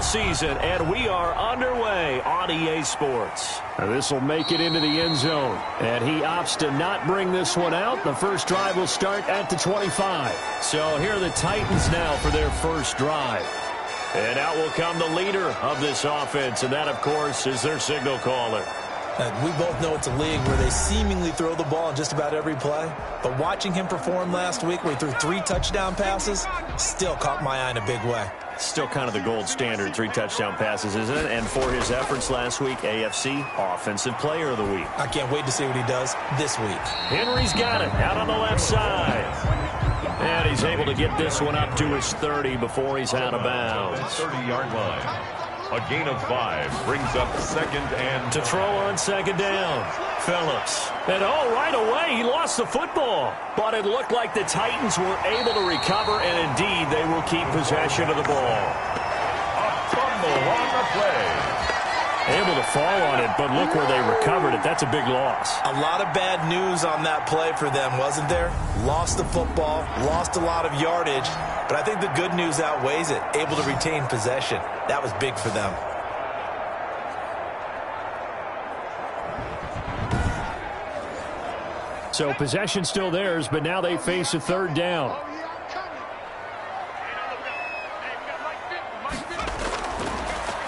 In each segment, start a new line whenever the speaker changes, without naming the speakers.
football season, and we are underway on EA Sports.
This will make it into the end zone, and he opts to not bring this one out. The first drive will start at the 25.
So here are the Titans now for their first drive. And out will come the leader of this offense, and that, of course, is their signal caller.
We both know it's a league where they seemingly throw the ball in just about every play. But watching him perform last week where he threw 3 touchdown passes still caught my eye in a big way.
Still kind of the gold standard, 3 touchdown passes, isn't it? And for his efforts last week, AFC Offensive Player of the Week.
I can't wait to see what he does this week.
Henry's got it out on the left side. And he's able to get this one up to his 30 before he's out of bounds.
30-yard line. A gain of 5 brings up second and
to throw on second down. Phillips. And right away he lost the football. But it looked like the Titans were able to recover, and indeed they will keep possession of the ball.
A fumble on the play.
Able to fall on it, but look where they recovered it. That's a big loss.
A lot of bad news on that play for them, wasn't there? Lost the football, lost a lot of yardage, but I think the good news outweighs it. Able to retain possession. That was big for them.
So possession still theirs, but now they face a third down.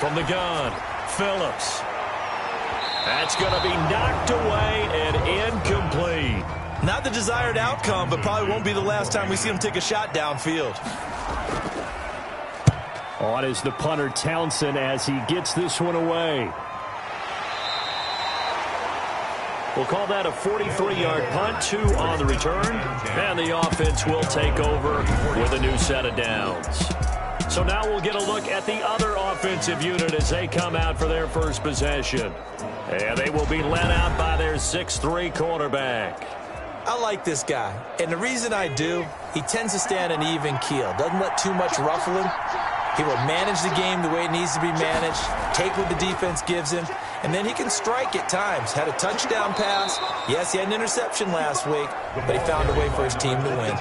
From the gun, Phillips. That's going to be knocked away and incomplete.
Not the desired outcome, but probably won't be the last time we see him take a shot downfield.
On is the punter, Townsend, as he gets this one away.
We'll call that a 43-yard punt, 2 on the return. And the offense will take over with a new set of downs. So now we'll get a look at the other offensive unit as they come out for their first possession. And they will be led out by their 6'3" quarterback.
I like this guy, and the reason I do, he tends to stand an even keel. Doesn't let too much ruffle him. He will manage the game the way it needs to be managed, take what the defense gives him, and then he can strike at times. Had a touchdown pass. Yes, he had an interception last week, but he found a way for his team to win.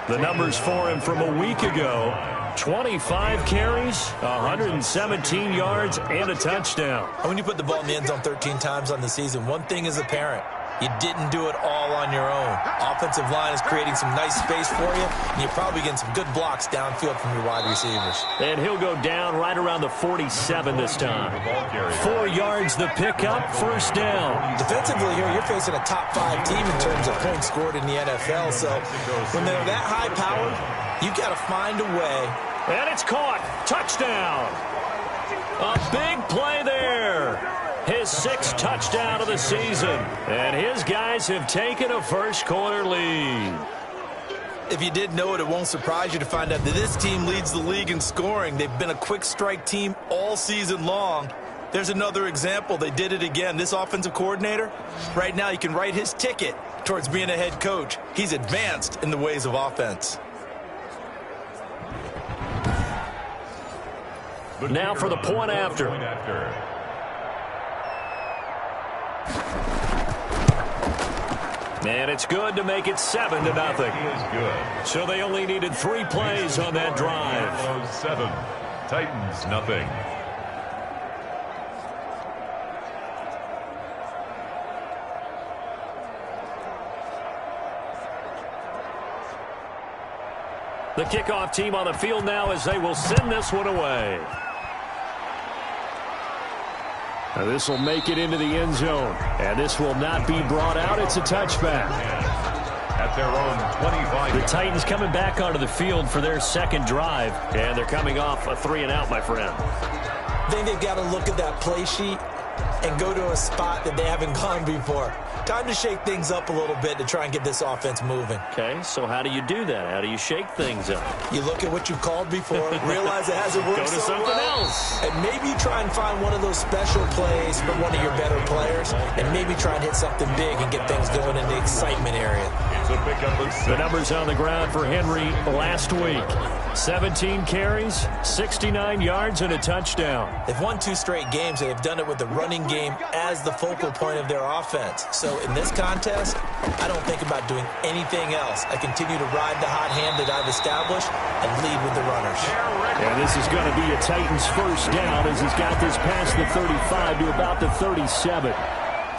The numbers for him from a week ago: 25 carries, 117 yards, and a touchdown.
When you put the ball in the end zone 13 times on the season, one thing is apparent. You didn't do it all on your own. Offensive line is creating some nice space for you, and you're probably getting some good blocks downfield from your wide receivers.
And he'll go down right around the 47 this time. 4 yards the pickup, first down.
Defensively here, you're facing a top 5 team in terms of points scored in the NFL, so when they're that high-powered, you got to find a way.
And it's caught. Touchdown. A big play there. His 6th touchdown of the season. And his guys have taken a first-quarter lead.
If you did know it, it won't surprise you to find out that this team leads the league in scoring. They've been a quick-strike team all season long. There's another example. They did it again. This offensive coordinator, right now you can write his ticket towards being a head coach. He's advanced in the ways of offense.
Now for the point after. And it's good to make it 7-0. So they only needed 3 plays on that drive.
7, Titans nothing.
The kickoff team on the field now as they will send this one away.
Now this will make it into the end zone, and this will not be brought out. It's a touchback.
At their own 25.
The Titans coming back onto the field for their second drive, and they're coming off a 3-and-out, my friend.
I think they've got to look at that play sheet and go to a spot that they haven't gone before. Time to shake things up a little bit to try and get this offense moving.
Okay, so how do you do that? How do you shake things up?
You look at what you called before, realize it hasn't worked
Go to
so
something
well,
else.
and maybe you try and find one of those special plays from one of your better players, and maybe try and hit something big and get things going in the excitement area.
That's a pickup of 6.
The numbers on the ground for Henry last week. 17 carries, 69 yards, and a touchdown.
They've won 2 straight games, and they've done it with the running game as the focal point of their offense. So in this contest, I don't think about doing anything else. I continue to ride the hot hand that I've established and lead with the runners.
And this is going to be a Titans first down as he's got this past the 35 to about the 37.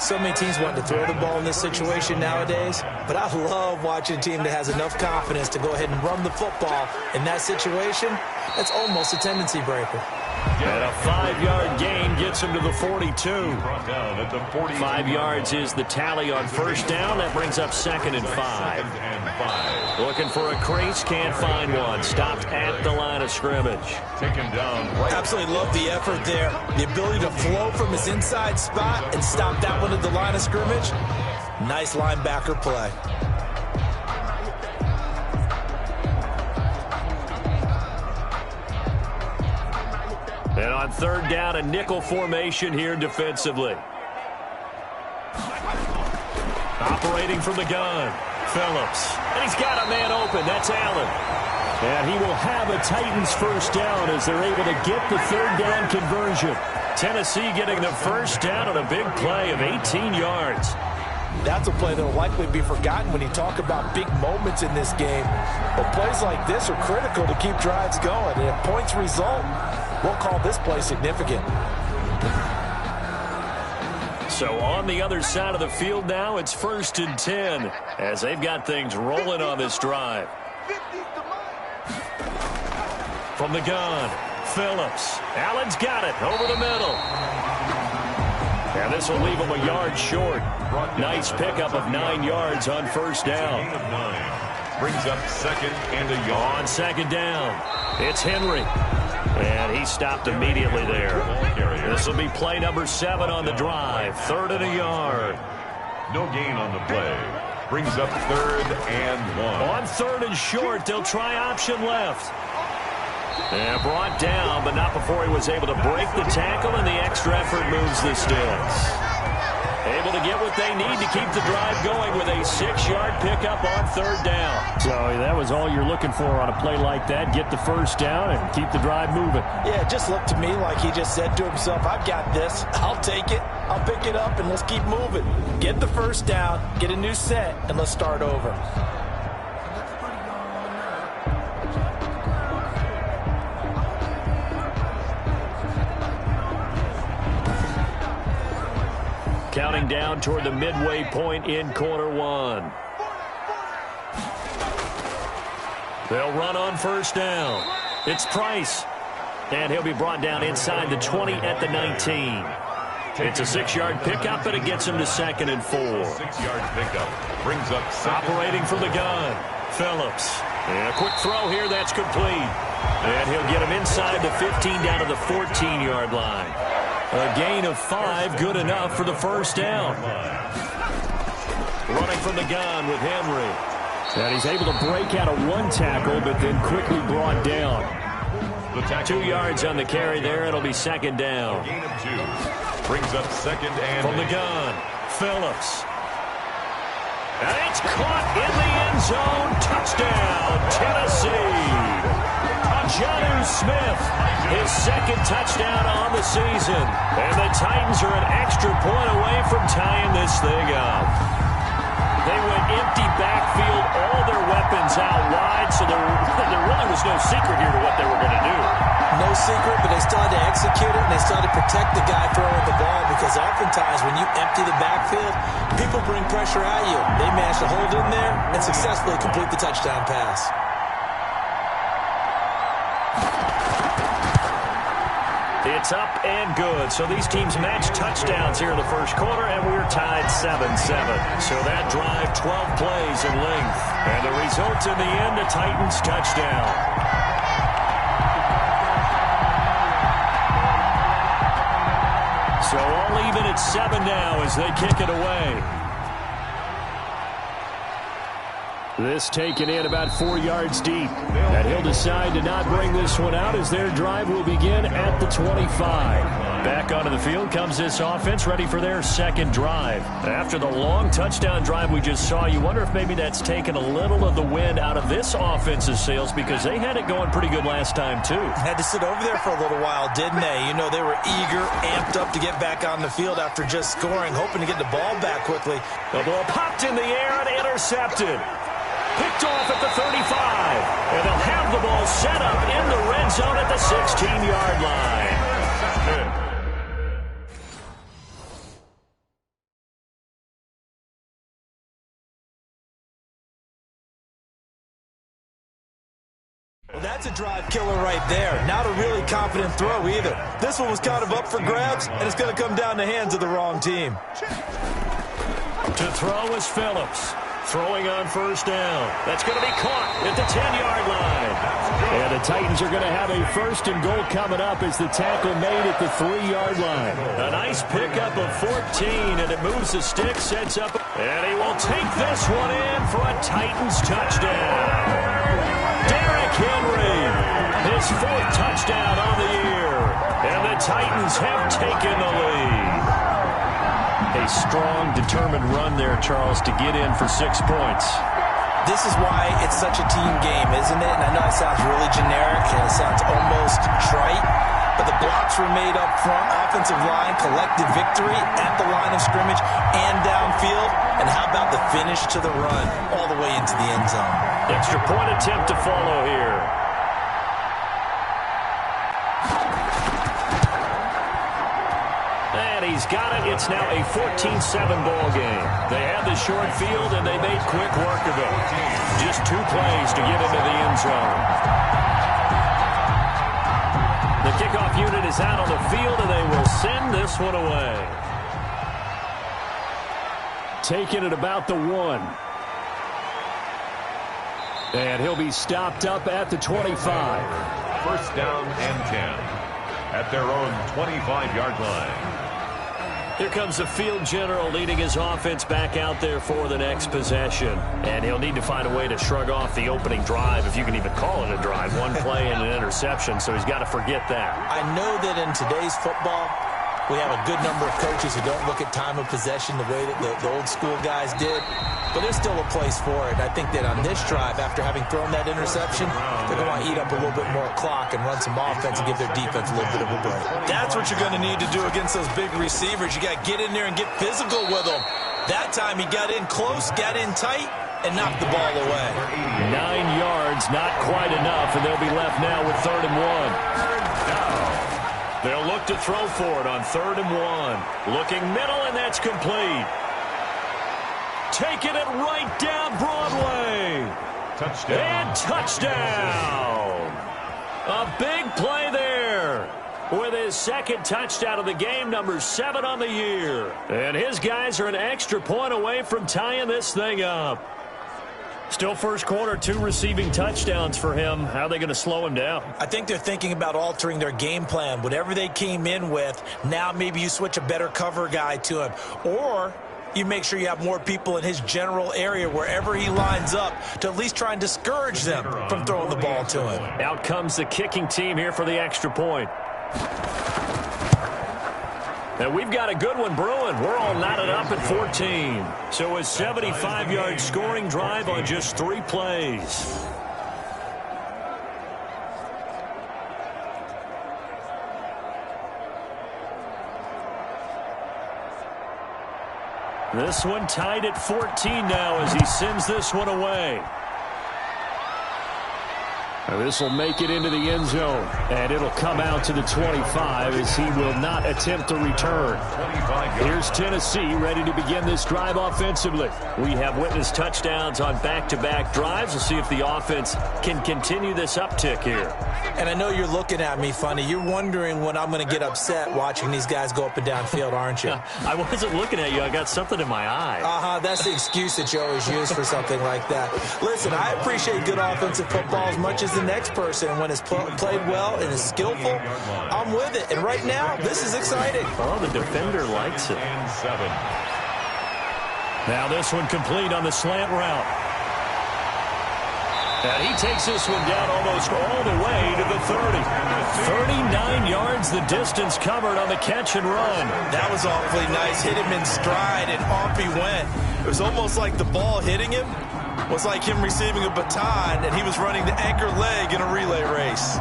So many teams want to throw the ball in this situation nowadays, but I love watching a team that has enough confidence to go ahead and run the football. In that situation, that's almost a tendency breaker.
And a 5-yard gain gets him to the 42.
Brought down at the 42.
5 yards is the tally on first down. That brings up 2nd and 5. Looking for a crease, can't find one. Stopped at the line of scrimmage.
Taken down right.
Absolutely love the effort there. The ability to flow from his inside spot and stop that one at the line of scrimmage. Nice linebacker play.
And on 3rd down, a nickel formation here defensively. Operating from the gun, Phillips. And he's got a man open. That's Allen. And he will have a Titans first down as they're able to get the 3rd down conversion. Tennessee getting the first down on a big play of 18 yards.
That's a play that will likely be forgotten when you talk about big moments in this game. But plays like this are critical to keep drives going. And if points result, we'll call this play significant.
So on the other side of the field now, it's 1st and 10 as they've got things rolling on this drive. From the gun, Phillips. Allen's got it over the middle. And this will leave him a yard short. Nice pickup of 9 yards on first down.
Gain of 9. Brings up 2nd and a yard.
On 2nd down, it's Henry. And he stopped immediately there. This will be play number 7 on the drive. 3rd and a yard.
No gain on the play. Brings up 3rd and 1.
On 3rd and short, they'll try option left. And brought down, but not before he was able to break the tackle, and the extra effort moves the sticks. Able to get what they need to keep the drive going with a 6-yard pickup on 3rd down. So that was all you're looking for on a play like that. Get the first down and keep the drive moving.
Yeah, it just looked to me like he just said to himself, I've got this. I'll take it. I'll pick it up, and let's keep moving. Get the first down, get a new set, and let's start over.
Counting down toward the midway point in quarter 1. They'll run on first down. It's Price. And he'll be brought down inside the 20 at the 19. It's a 6-yard pickup, but it gets him to 2nd and 4.
6-yard pickup. Brings up 2nd.
Operating from the gun, Phillips. And a quick throw here, that's complete. And he'll get him inside the 15 down to the 14-yard line. A gain of 5, good enough for the first down. Running from the gun with Henry. And he's able to break out of 1 tackle, but then quickly brought down. 2 yards on the carry there. It'll be 2nd down.
Gain of 2. Brings up 2nd and...
From the gun, Phillips. And it's caught in the end zone. Touchdown, Tennessee. Jonnu Smith, his 2nd touchdown on the season. And the Titans are an extra point away from tying this thing up. They went empty backfield, all their weapons out wide, so there really was no secret here to what they were going to do.
No secret, but they still had to execute it, and they still had to protect the guy throwing the ball, because oftentimes when you empty the backfield, people bring pressure at you. They managed to hold in there and successfully complete the touchdown pass.
It's up and good. So these teams match touchdowns here in the first quarter, and we're tied 7-7. So that drive, 12 plays in length. And the result in the end, a Titans touchdown. So all even at 7 now as they kick it away.
This taken in about 4 yards deep. And he'll decide to not bring this one out as their drive will begin at the 25. Back onto the field comes this offense, ready for their second drive. After the long touchdown drive we just saw, you wonder if maybe that's taken a little of the wind out of this offense's sails, because they had it going pretty good last time too.
Had to sit over there for a little while, didn't they? You know, they were eager, amped up to get back on the field after just scoring, hoping to get the ball back quickly.
The ball popped in the air and intercepted. Picked off at the 35. And they'll have the ball set up in the red zone at the 16-yard line.
Well, that's a drive killer right there. Not a really confident throw either. This one was kind of up for grabs, and it's going to come down the hands of the wrong team.
To throw is Phillips. Throwing on first down. That's going to be caught at the 10-yard line. And the Titans are going to have a first and goal coming up as the tackle made at the 3-yard line. A nice pickup of 14, and it moves the stick, sets up, and he will take this one in for a Titans touchdown. Derrick Henry, his 4th touchdown on the year, and the Titans have taken the lead. A strong, determined run there, Charles, to get in for 6 points.
This is why it's such a team game, isn't it? And I know it sounds really generic and it sounds almost trite, but the blocks were made up front, offensive line, collective victory at the line of scrimmage and downfield. And how about the finish to the run all the way into the end zone?
Extra point attempt to follow here. And he's got it. It's now a 14-7 ball game. They had the short field, and they made quick work of it. Just 2 plays to get into the end zone. The kickoff unit is out on the field, and they will send this one away. Taking it about the 1. And he'll be stopped up at the 25.
First down and 10 at their own 25-yard line.
Here comes the field general leading his offense back out there for the next possession. And he'll need to find a way to shrug off the opening drive, if you can even call it a drive. 1 play and an interception, so he's got to forget that.
I know that in today's football, we have a good number of coaches who don't look at time of possession the way that the old school guys did. But there's still a place for it. And I think that on this drive, after having thrown that interception, they're going to want to eat up a little bit more clock and run some offense and give their defense a little bit of a break. That's what you're going to need to do against those big receivers. You got to get in there and get physical with them. That time he got in close, got in tight, and knocked the ball away.
9 yards, not quite enough, and they'll be left now with 3rd and 1. They'll look to throw for it on 3rd and 1. Looking middle, and that's complete. Taking it right down Broadway.
Touchdown.
And touchdown. A big play there with his 2nd touchdown of the game, number 7 on the year. And his guys are an extra point away from tying this thing up. Still first quarter, 2 receiving touchdowns for him. How are they going to slow him down?
I think they're thinking about altering their game plan. Whatever they came in with, now maybe you switch a better cover guy to him. Or you make sure you have more people in his general area wherever he lines up to at least try and discourage them from throwing the ball to him.
Out comes the kicking team here for the extra point. And we've got a good one brewing. We're all knotted up at 14. So a 75-yard scoring drive on just 3 plays. This one tied at 14 now as he sends this one away. This will make it into the end zone, and it'll come out to the 25 as he will not attempt to return. Here's Tennessee ready to begin this drive offensively. We have witnessed touchdowns on back-to-back drives. We'll see if the offense can continue this uptick here.
And I know you're looking at me funny. You're wondering when I'm going to get upset watching these guys go up and down field, aren't you?
I wasn't looking at you. I got something in my eye.
That's the excuse that you always use for something like that. Listen, I appreciate good offensive football as much as the next person. When it's played well and is skillful, I'm with it. And right now, this is exciting.
Oh, the defender likes it. Now this one complete on the slant route. And he takes this one down almost all the way to the 30. 39 yards the distance covered on the catch and run.
That was awfully nice. Hit him in stride, and off he went. It was almost like the ball hitting him was like him receiving a baton, and he was running the anchor leg in a relay race.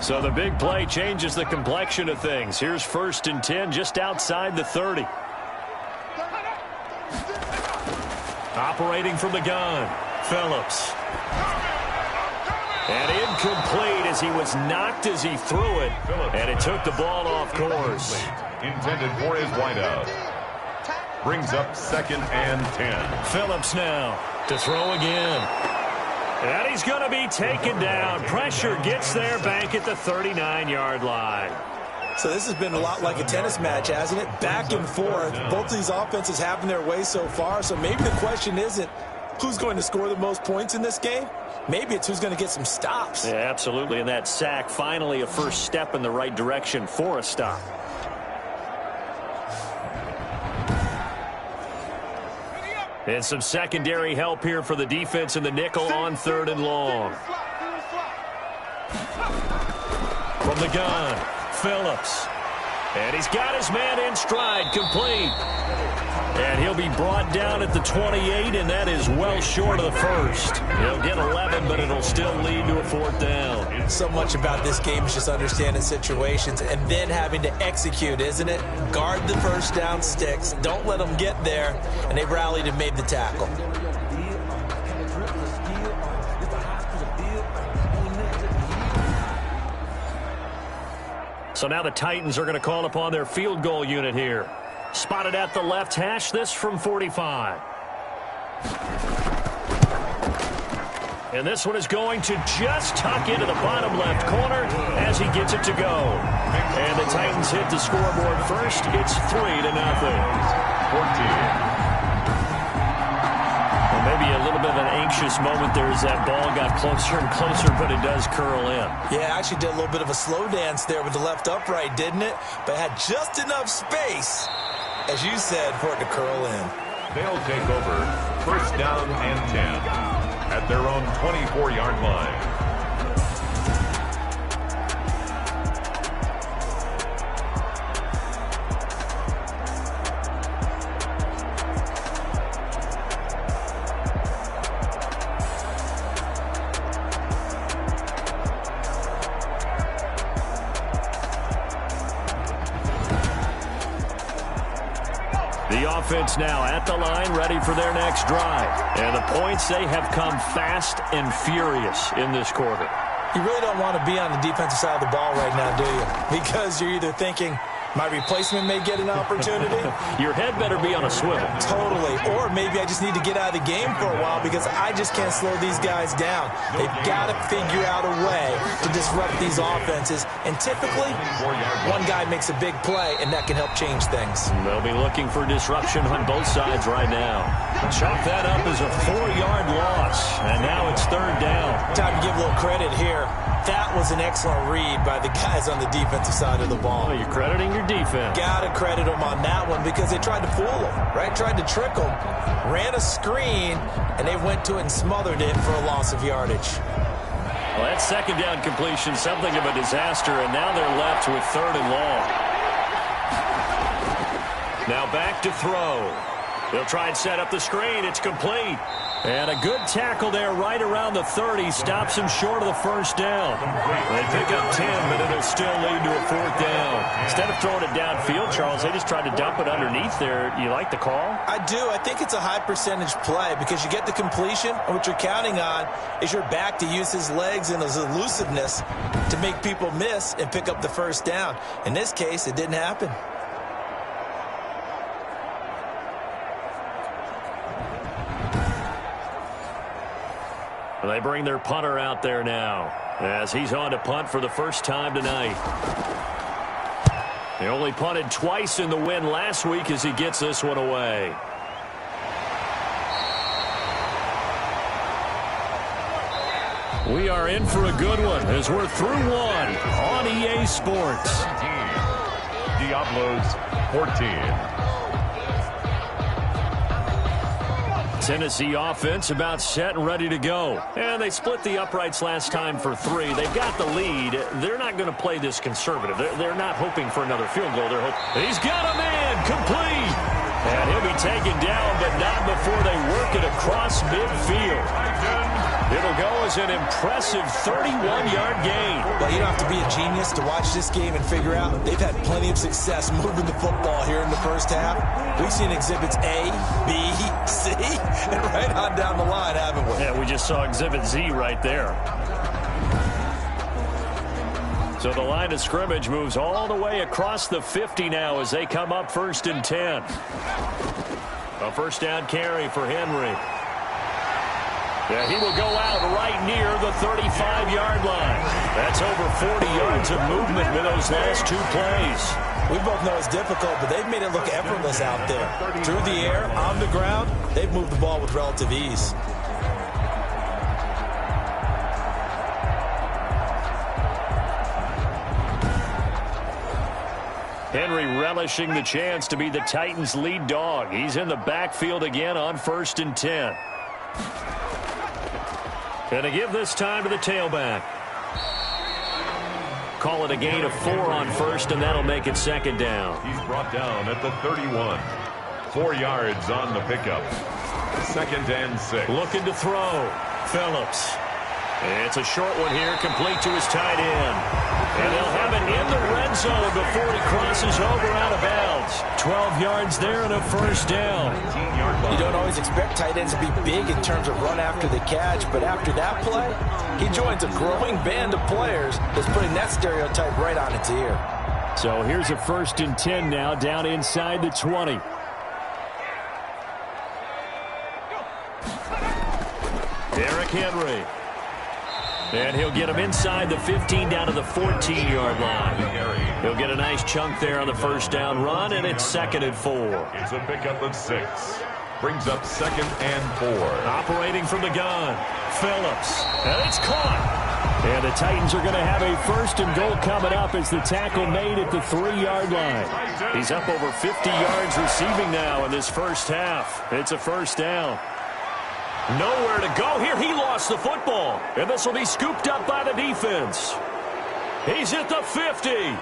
So the big play changes the complexion of things. Here's 1st and 10 just outside the 30. Operating from the gun, Phillips. And incomplete as he was knocked as he threw it. And it took the ball off course.
Intended for his wideout. Brings up 2nd and 10.
Phillips now to throw again. And he's going to be taken down. Pressure gets there back at the 39-yard line.
So this has been a lot like a tennis match, hasn't it? Back and forth. Both of these offenses having their way so far. So maybe the question isn't who's going to score the most points in this game. Maybe it's who's going to get some stops.
Yeah, absolutely. And that sack, finally a first step in the right direction for a stop. And some secondary help here for the defense in the nickel on 3rd and long. From the gun, Phillips. And he's got his man in stride, complete. And he'll be brought down at the 28, and that is well short of the first. He'll get 11, but it'll still lead to a 4th down.
So much about this game is just understanding situations and then having to execute, isn't it? Guard the first down sticks. Don't let them get there. And they rallied and made the tackle.
So now the Titans are going to call upon their field goal unit here. Spotted at the left hash, this from 45. And this one is going to just tuck into the bottom left corner as he gets it to go. And the Titans hit the scoreboard first. It's 3-0. 14. Maybe a little bit of an anxious moment there as that ball got closer and closer, but it does curl in.
Yeah, actually did a little bit of a slow dance there with the left upright, didn't it? But had just enough space, as you said, for it to curl in.
They'll take over 1st down and 10 at their own 24-yard line.
Offense now at the line, ready for their next drive. And the points, they have come fast and furious in this quarter.
You really don't want to be on the defensive side of the ball right now, do you? Because you're either thinking, my replacement may get an opportunity.
Your head better be on a swivel.
Totally. Or maybe I just need to get out of the game for a while because I just can't slow these guys down. They've got to figure out a way to disrupt these offenses. And typically, one guy makes a big play, and that can help change things.
They'll be looking for disruption on both sides right now. Chalk that up as a 4-yard loss. And now it's 3rd down.
Time to give a little credit here. That was an excellent read by the guys on the defensive side of the ball.
Well, you're crediting your defense.
Got to credit them on that one because they tried to fool them, right? Tried to trick them, ran a screen, and they went to it and smothered it for a loss of yardage.
Well, that 2nd down completion, something of a disaster, and now they're left with 3rd and long. Now back to throw. They'll try and set up the screen. It's complete. And a good tackle there right around the 30. Stops him short of the 1st down. They pick up 10, but it'll still lead to a 4th down. Instead of throwing it downfield, Charles, they just tried to dump it underneath there. You like the call?
I do. I think it's a high percentage play because you get the completion, and what you're counting on is your back to use his legs and his elusiveness to make people miss and pick up the 1st down. In this case, it didn't happen.
They bring their punter out there now as he's on to punt for the first time tonight. He only punted twice in the win last week as he gets this one away. We are in for a good one as we're through one on EA Sports.
Diablos 14.
Tennessee offense about set and ready to go. And they split the uprights last time for 3. They've got the lead. They're not going to play this conservative. They're not hoping for another field goal. He's got a man complete. And he'll be taken down, but not before they work it across midfield. It'll go as an impressive 31-yard gain.
Well, you don't have to be a genius to watch this game and figure out they've had plenty of success moving the football here in the first half. We've seen exhibits A, B, C, and right on down the line, haven't we?
Yeah, we just saw exhibit Z right there. So the line of scrimmage moves all the way across the 50 now as they come up 1st and 10. A first down carry for Henry. Yeah, he will go out right near the 35-yard line. That's over 40 yards of movement with those last 2 plays.
We both know it's difficult, but they've made it look effortless out there. Through the air, on the ground, they've moved the ball with relative ease.
Henry relishing the chance to be the Titans' lead dog. He's in the backfield again on 1st and 10. And to give this time to the tailback. Call it a gain of 4 on 1st, and that'll make it 2nd down.
He's brought down at the 31. 4 yards on the pickup. 2nd and 6.
Looking to throw. Phillips. It's a short one here, complete to his tight end. And they'll have it in the red zone before he crosses over out of bounds. 12 yards there and a first down.
You don't always expect tight ends to be big in terms of run after the catch, but after that play, he joins a growing band of players that's putting that stereotype right on its ear.
So here's a 1st and 10 now, down inside the 20. Derrick Henry. And he'll get him inside the 15 down to the 14-yard line. He'll get a nice chunk there on the first down run, and it's 2nd and 4.
It's a pickup of 6. Brings up 2nd and 4.
Operating from the gun, Phillips. And it's caught. And the Titans are going to have a 1st and goal coming up as the tackle made at the 3-yard line. He's up over 50 yards receiving now in this first half. It's a first down. Nowhere to go here. He lost the football. And this will be scooped up by the defense. He's at the 50.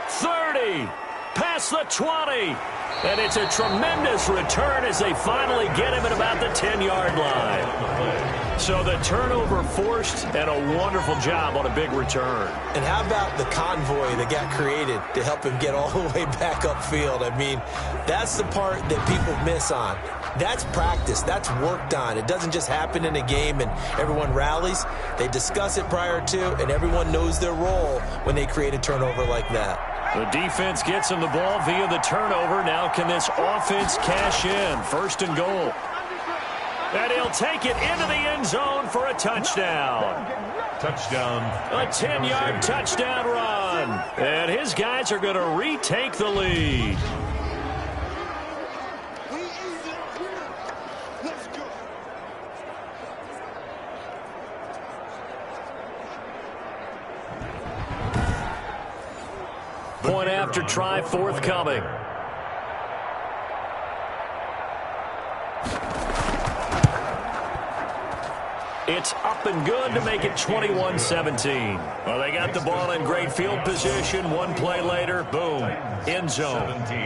30. Past the 20. And it's a tremendous return as they finally get him at about the 10-yard line. So the turnover forced and a wonderful job on a big return.
And how about the convoy that got created to help him get all the way back upfield? I mean, that's the part that people miss on. That's practice. That's worked on. It doesn't just happen in a game and everyone rallies. They discuss it prior to, and everyone knows their role when they create a turnover like that.
The defense gets him the ball via the turnover. Now can this offense cash in? 1st and goal. And he'll take it into the end zone for a touchdown.
Touchdown.
A 10-yard touchdown run. And his guys are going to retake the lead. Point after try forthcoming. It's up and good to make it 21-17. Well, they got the ball in great field position. One play later, boom, end zone.
17.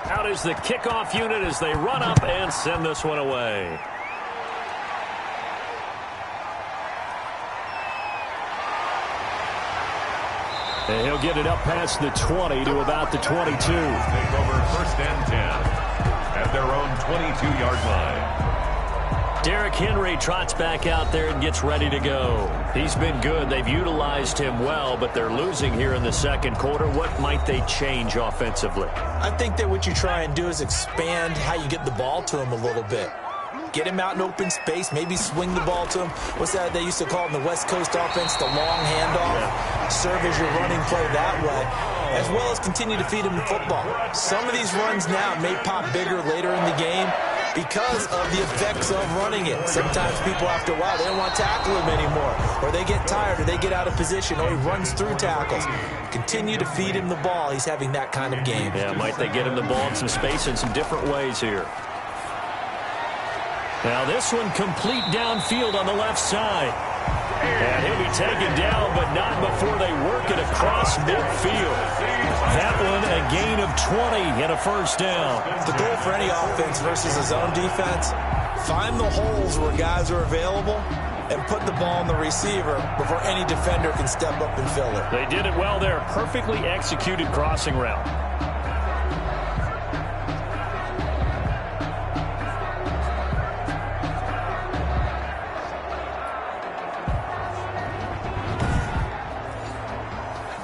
Out is the kickoff unit as they run up and send this one away. And he'll get it up past the 20 to about the 22.
Take over 1st and 10 at their own 22-yard line.
Derrick Henry trots back out there and gets ready to go. He's been good. They've utilized him well, but they're losing here in the 2nd quarter. What might they change offensively?
I think that what you try and do is expand how you get the ball to him a little bit. Get him out in open space, maybe swing the ball to him. What's that they used to call in the West Coast offense, the long handoff? Yeah. Serve as your running play that way, as well as continue to feed him the football. Some of these runs now may pop bigger later in the game, because of the effects of running it. Sometimes people, after a while, they don't want to tackle him anymore, or they get tired, or they get out of position, or he runs through tackles. Continue to feed him the ball. He's having that kind of game.
Yeah, might they get him the ball in some space in some different ways here. Now this one complete downfield on the left side. And he'll be taken down, but not before they work it across midfield. That one a gain of 20 and a first down.
The goal for any offense versus a zone defense, find the holes where guys are available and put the ball on the receiver before any defender can step up and fill it.
They did it well there. Perfectly executed crossing route.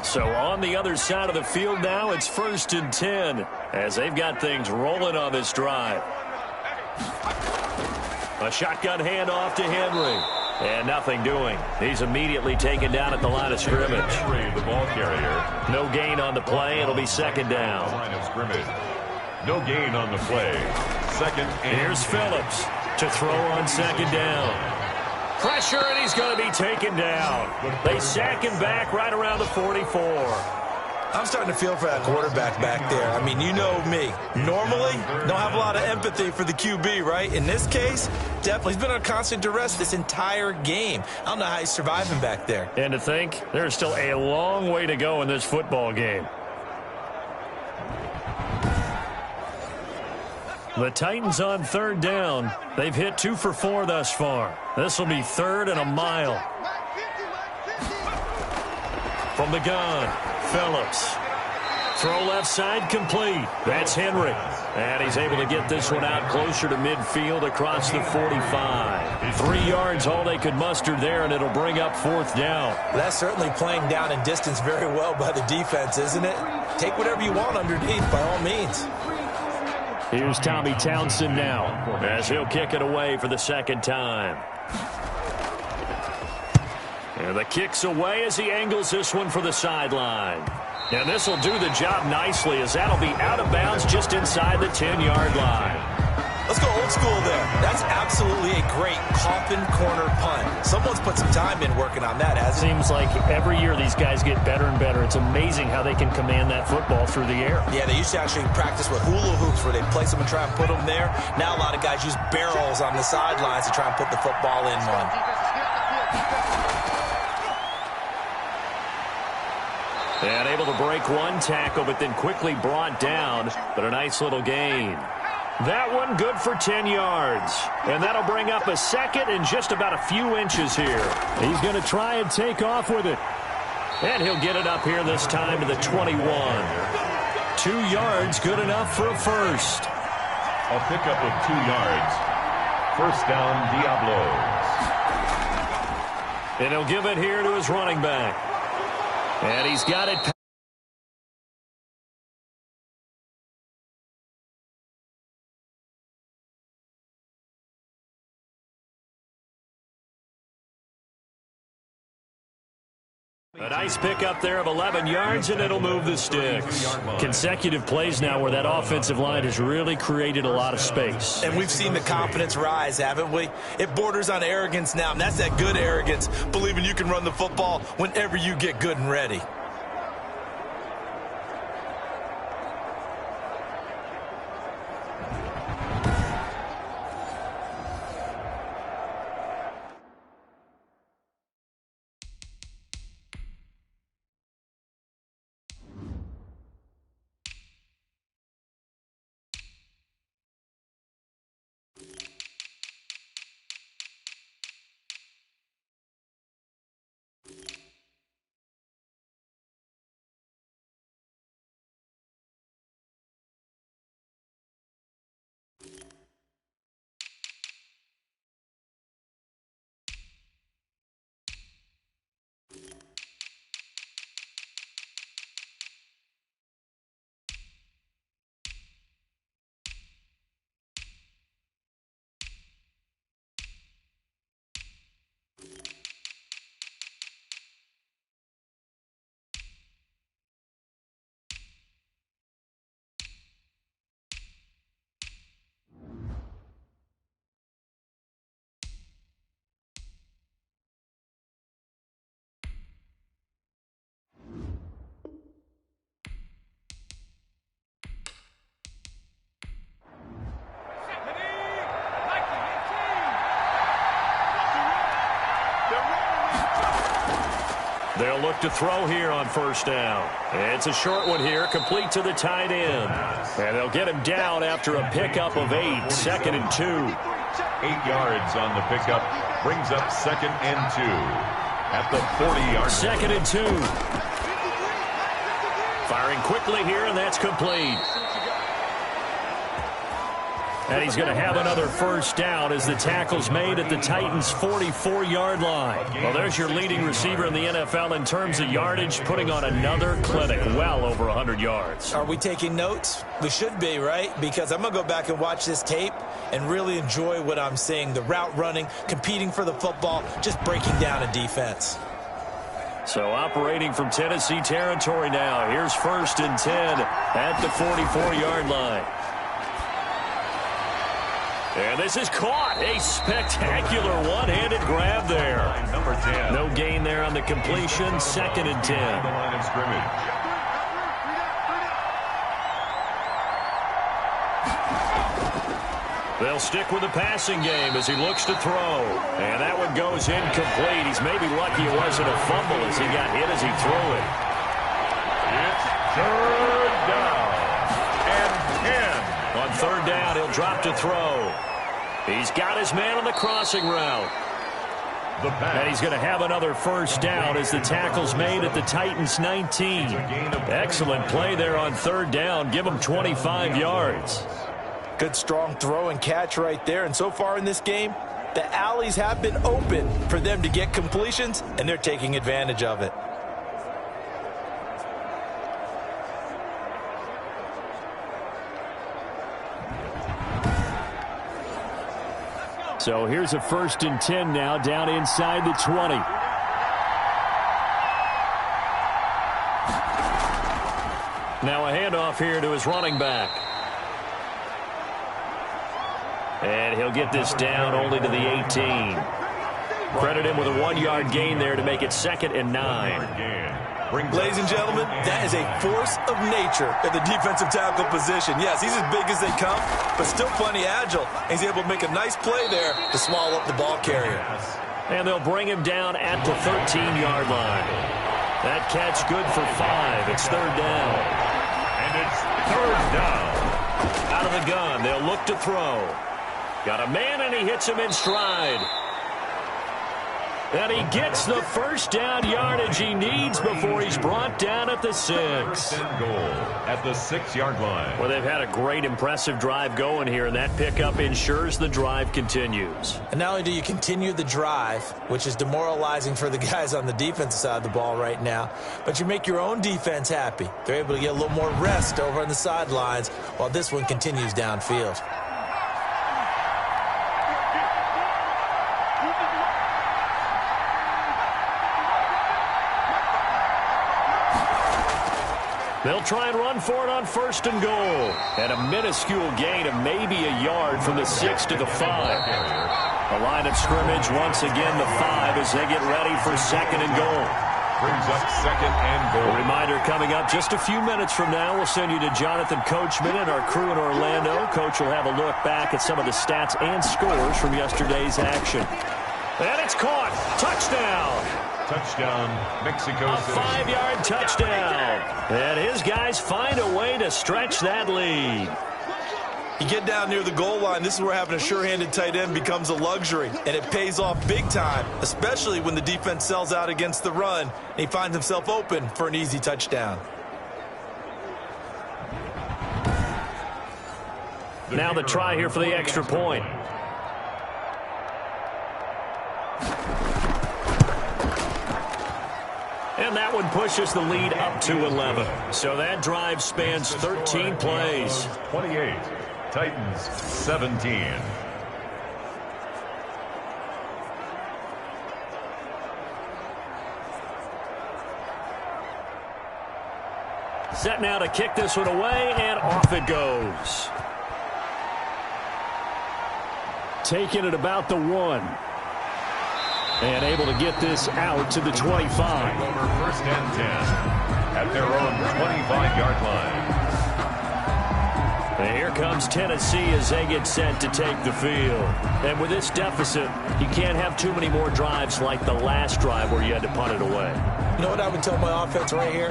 So on the other side of the field now, it's 1st and 10 as they've got things rolling on this drive. A shotgun handoff to Henry. And nothing doing. He's immediately taken down at the line of scrimmage.
Henry, the ball carrier.
No gain on the play. It'll be second down.
Line of scrimmage. No gain on the play. Second and
Here's Phillips to throw on second down. Pressure, and he's going to be taken down. They sack him back right around the 44.
I'm starting to feel for that quarterback back there. I mean, you know me. Normally, don't have a lot of empathy for the QB, right? In this case, definitely. He's been on constant duress this entire game. I don't know how he's surviving back there.
And to think, there's still a long way to go in this football game. The Titans on third down. They've hit 2 for 4 thus far. This will be 3rd and a mile. From the gun, Phillips. Throw left side complete. That's Henry. And he's able to get this one out closer to midfield across the 45. 3 yards all they could muster there, and it'll bring up 4th down.
That's certainly playing down in distance very well by the defense, isn't it? Take whatever you want underneath by all means.
Here's Tommy Townsend now as he'll kick it away for the second time. And the kick's away as he angles this one for the sideline. And this will do the job nicely as that'll be out of bounds just inside the 10-yard line.
Let's go old school there. That's absolutely a great coffin corner punt. Someone's put some time in working on that, hasn't it?
Seems like every year these guys get better and better. It's amazing how they can command that football through the air.
Yeah, they used to actually practice with hula hoops where they place them and try and put them there. Now a lot of guys use barrels on the sidelines to try and put the football in one.
And able to break one tackle, but then quickly brought down. But a nice little gain. That one good for 10 yards. And that'll bring up a second and just about a few inches here. He's going to try and take off with it. And he'll get it up here this time to the 21. 2 yards, good enough for a first.
a pickup of 2 yards. First down, Diablos.
And he'll give it here to his running back. And he's got it. A nice pickup there of 11 yards, and it'll move the sticks. Consecutive plays now where that offensive line has really created a lot of space.
And we've seen the confidence rise, haven't we? It borders on arrogance now, and that's that good arrogance, believing you can run the football whenever you get good and ready.
They'll look to throw here on first down. It's a short one here, complete to the tight end. And they'll get him down after a pickup of 8, 2nd and 2.
8 yards on the pickup, brings up 2nd and 2 at the 40-yard line.
2nd and 2. Firing quickly here, and that's complete. And he's going to have another first down as the tackle's made at the Titans' 44-yard line. Well, there's your leading receiver in the NFL in terms of yardage, putting on another clinic, well over 100 yards.
Are we taking notes? We should be, right? Because I'm going to go back and watch this tape and really enjoy what I'm seeing. The route running, competing for the football, just breaking down a defense.
So operating from Tennessee territory now. Here's 1st and 10 at the 44-yard line. And this is caught. A spectacular one-handed grab there.
Number 10.
No gain there on the completion. 2nd and 10.
The line of scrimmage.
They'll stick with the passing game as he looks to throw. And that one goes incomplete. He's maybe lucky it wasn't a fumble as he got hit as he threw it.
It's 3rd down and 10.
On 3rd down, he'll drop to throw. He's got his man on the crossing route. And he's going to have another first down as the tackle's made at the Titans' 19. Excellent play there on 3rd down. Give him 25 yards.
Good strong throw and catch right there. And so far in this game, the alleys have been open for them to get completions, and they're taking advantage of it.
So here's a 1st and 10 now, down inside the 20. Now a handoff here to his running back. And he'll get this down only to the 18. Credit him with a 1-yard gain there to make it 2nd and 9.
Ladies and gentlemen, that is a force of nature at the defensive tackle position. Yes, he's as big as they come, but still plenty agile. He's able to make a nice play there to swallow up the ball carrier.
And they'll bring him down at the 13-yard line. That catch good for 5. It's 3rd down.
And it's 3rd down.
Out of the gun, they'll look to throw. Got a man, and he hits him in stride. And he gets the first down yardage he needs before he's brought down at the 6.
1st and goal at the 6-yard line.
Well, they've had a great, impressive drive going here, and that pickup ensures the drive continues.
And not only do you continue the drive, which is demoralizing for the guys on the defensive side of the ball right now, but you make your own defense happy. They're able to get a little more rest over on the sidelines while this one continues downfield.
They'll try and run for it on 1st and goal. And a minuscule gain of maybe a yard from the 6 to the 5. The line of scrimmage once again the 5 as they get ready for 2nd and goal.
Brings up 2nd and goal.
A reminder coming up just a few minutes from now. We'll send you to Jonathan Coachman and our crew in Orlando. Coach will have a look back at some of the stats and scores from yesterday's action. And it's caught. Touchdown.
Touchdown, Mexico City.
A 5-yard touchdown. And his guys find a way to stretch that lead.
You get down near the goal line, this is where having a sure-handed tight end becomes a luxury, and it pays off big time, especially when the defense sells out against the run, and he finds himself open for an easy touchdown.
Now the try here for the extra point. And that one pushes the lead up to 11. So that drive spans 13 plays.
28, Titans 17.
Set now to kick this one away, and off it goes. Taking it about the 1. And able to get this out to the 25.
Over 1st and 10 at their own 25-yard line.
And here comes Tennessee as they get set to take the field. And with this deficit, you can't have too many more drives like the last drive where you had to punt it away.
You know what I would tell my offense right here?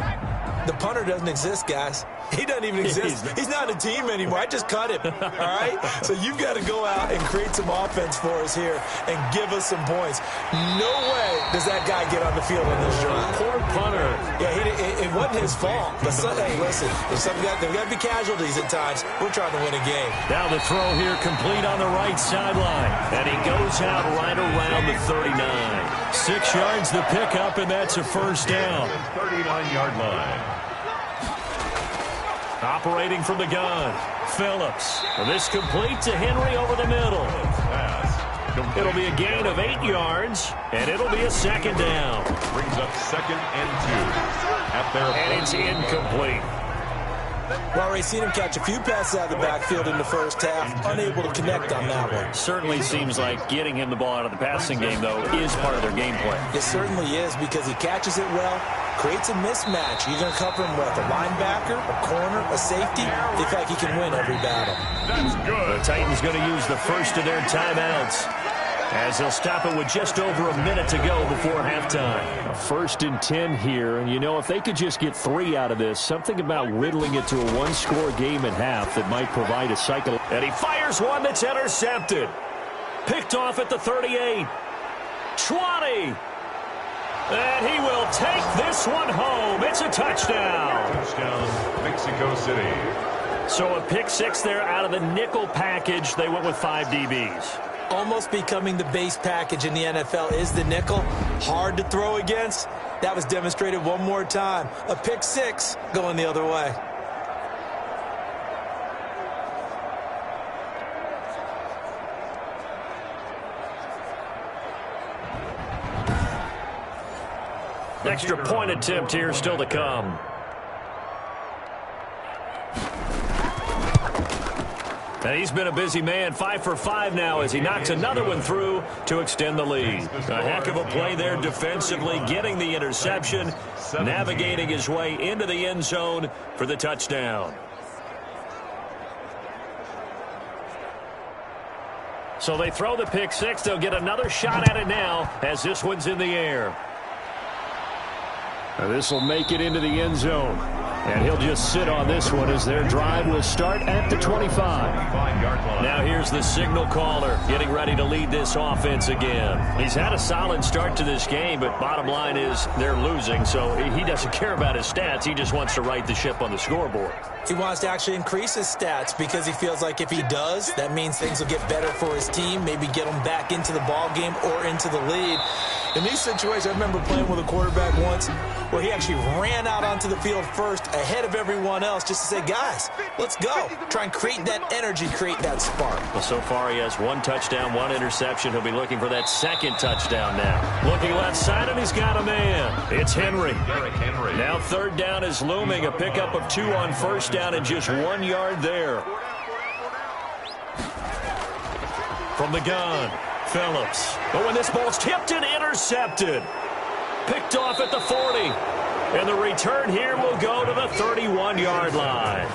The punter doesn't exist, guys. He doesn't even exist. He's not a team anymore. I just cut him, all right? So you've got to go out and create some offense for us here and give us some points. No way does that guy get on the field on this drive.
Poor punter.
Yeah, it wasn't his fault. But, hey, listen, there's got to be casualties at times. We're trying to win a game.
Now the throw here complete on the right sideline. And he goes out right around the 39. 6 yards the pickup, and that's a first down.
39-yard line.
Operating from the gun, Phillips. And this complete to Henry over the middle. It'll be a gain of 8 yards, and it'll be a second down.
Brings up 2nd and 2. At their
and it's incomplete.
Well, we've seen him catch a few passes out of the backfield in the first half, unable to connect on that one.
Certainly seems like getting him the ball out of the passing game, though, is part of their game plan.
It certainly is because he catches it well, creates a mismatch. You're going to cover him with a linebacker, a corner, a safety. In fact, he can win every battle.
That's good.
The Titans going to use the first of their timeouts as they'll stop it with just over a minute to go before halftime. A 1st and 10 here, and you know, if they could just get 3 out of this, something about whittling it to a 1-score game at half that might provide a cycle. And he fires one that's intercepted. Picked off at the 38. 20. And he will take this one home. It's a touchdown.
Touchdown, Mexico City.
So a pick 6 there out of the nickel package. They went with 5 DBs.
Almost becoming the base package in the NFL is the nickel. Hard to throw against. That was demonstrated one more time. A pick 6 going the other way.
Extra point attempt here still to come. And he's been a busy man, 5 for 5 now as he knocks another one through to extend the lead. A heck of a play there defensively, getting the interception, navigating his way into the end zone for the touchdown. So they throw the pick 6. They'll get another shot at it now as this one's in the air. Now this will make it into the end zone. And he'll just sit on this one as their drive will start at the 25. Now here's the signal caller getting ready to lead this offense again. He's had a solid start to this game, but bottom line is they're losing, so he doesn't care about his stats. He just wants to right the ship on the scoreboard.
He wants to actually increase his stats because he feels like if he does, that means things will get better for his team, maybe get him back into the ball game or into the lead. In these situations, I remember playing with a quarterback once where he actually ran out onto the field first ahead of everyone else just to say, guys, let's go. Try and create that energy, create that spark.
Well, so far he has 1 touchdown, 1 interception. He'll be looking for that 2nd touchdown now. Looking left side, and he's got a man. It's Henry. Now 3rd down is looming. A pickup of 2 on 1st down and just 1 yard there. From the gun, Phillips. But when this ball's tipped and intercepted. Picked off at the 40. And the return here will go to the 31-yard line.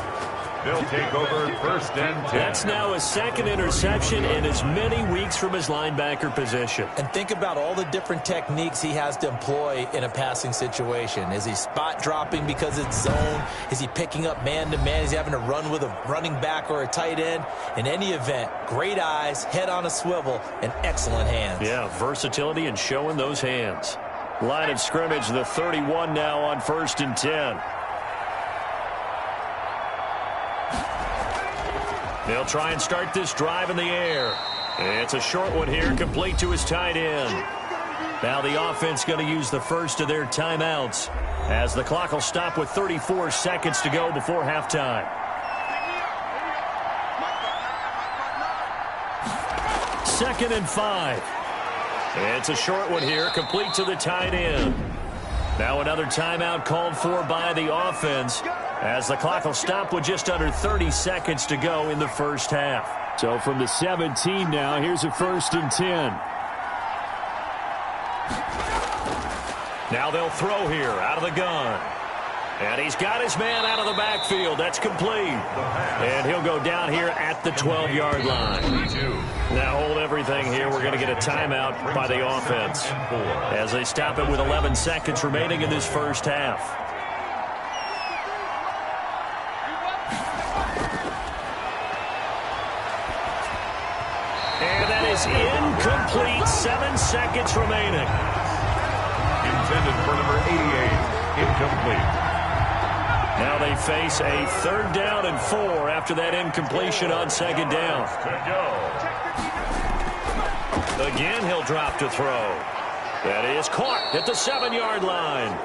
They'll take over 1st and 10.
That's now his 2nd interception in as many weeks from his linebacker position.
And think about all the different techniques he has to employ in a passing situation. Is he spot dropping because it's zone? Is he picking up man-to-man? Is he having to run with a running back or a tight end? In any event, great eyes, head on a swivel, and excellent hands.
Yeah, versatility and showing those hands. Line of scrimmage, the 31 now on 1st and 10. They'll try and start this drive in the air. It's a short one here, complete to his tight end. Now the offense going to use the first of their timeouts as the clock will stop with 34 seconds to go before halftime. 2nd and 5. It's a short one here, complete to the tight end. Now another timeout called for by the offense as the clock will stop with just under 30 seconds to go in the first half. So from the 17 now, here's a 1st and 10. Now they'll throw here out of the gun. And he's got his man out of the backfield. That's complete. And he'll go down here at the 12-yard line. Now hold everything here. We're going to get a timeout by the offense as they stop it with 11 seconds remaining in this first half. And that is incomplete. 7 seconds remaining.
Intended for number 88. Incomplete.
Now they face a 3rd down and 4 after that incompletion on 2nd down. Again, he'll drop to throw. That is caught at the 7-yard line.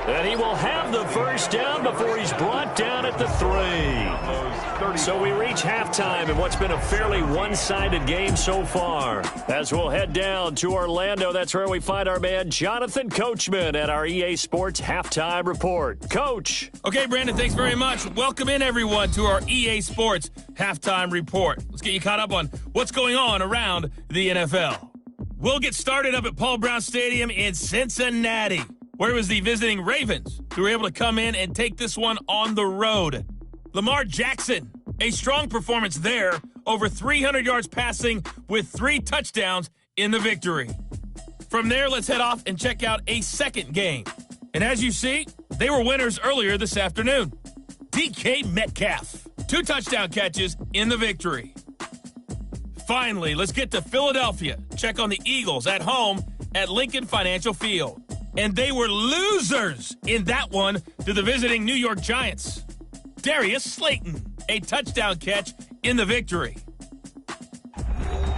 And he will have the first down before he's brought down at the 3. So we reach halftime in what's been a fairly one-sided game so far. As we'll head down to Orlando, that's where we find our man Jonathan Coachman at our EA Sports Halftime Report. Coach.
Okay, Brandon, thanks very much. Welcome in, everyone, to our EA Sports Halftime Report. Let's get you caught up on what's going on around the NFL. We'll get started up at Paul Brown Stadium in Cincinnati, where it was the visiting Ravens who were able to come in and take this one on the road. Lamar Jackson, a strong performance there, over 300 yards passing with 3 touchdowns in the victory. From there, let's head off and check out a second game. And as you see, they were winners earlier this afternoon. DK Metcalf, 2 touchdown catches in the victory. Finally, let's get to Philadelphia. Check on the Eagles at home at Lincoln Financial Field. And they were losers in that one to the visiting New York Giants. Darius Slayton, a touchdown catch in the victory.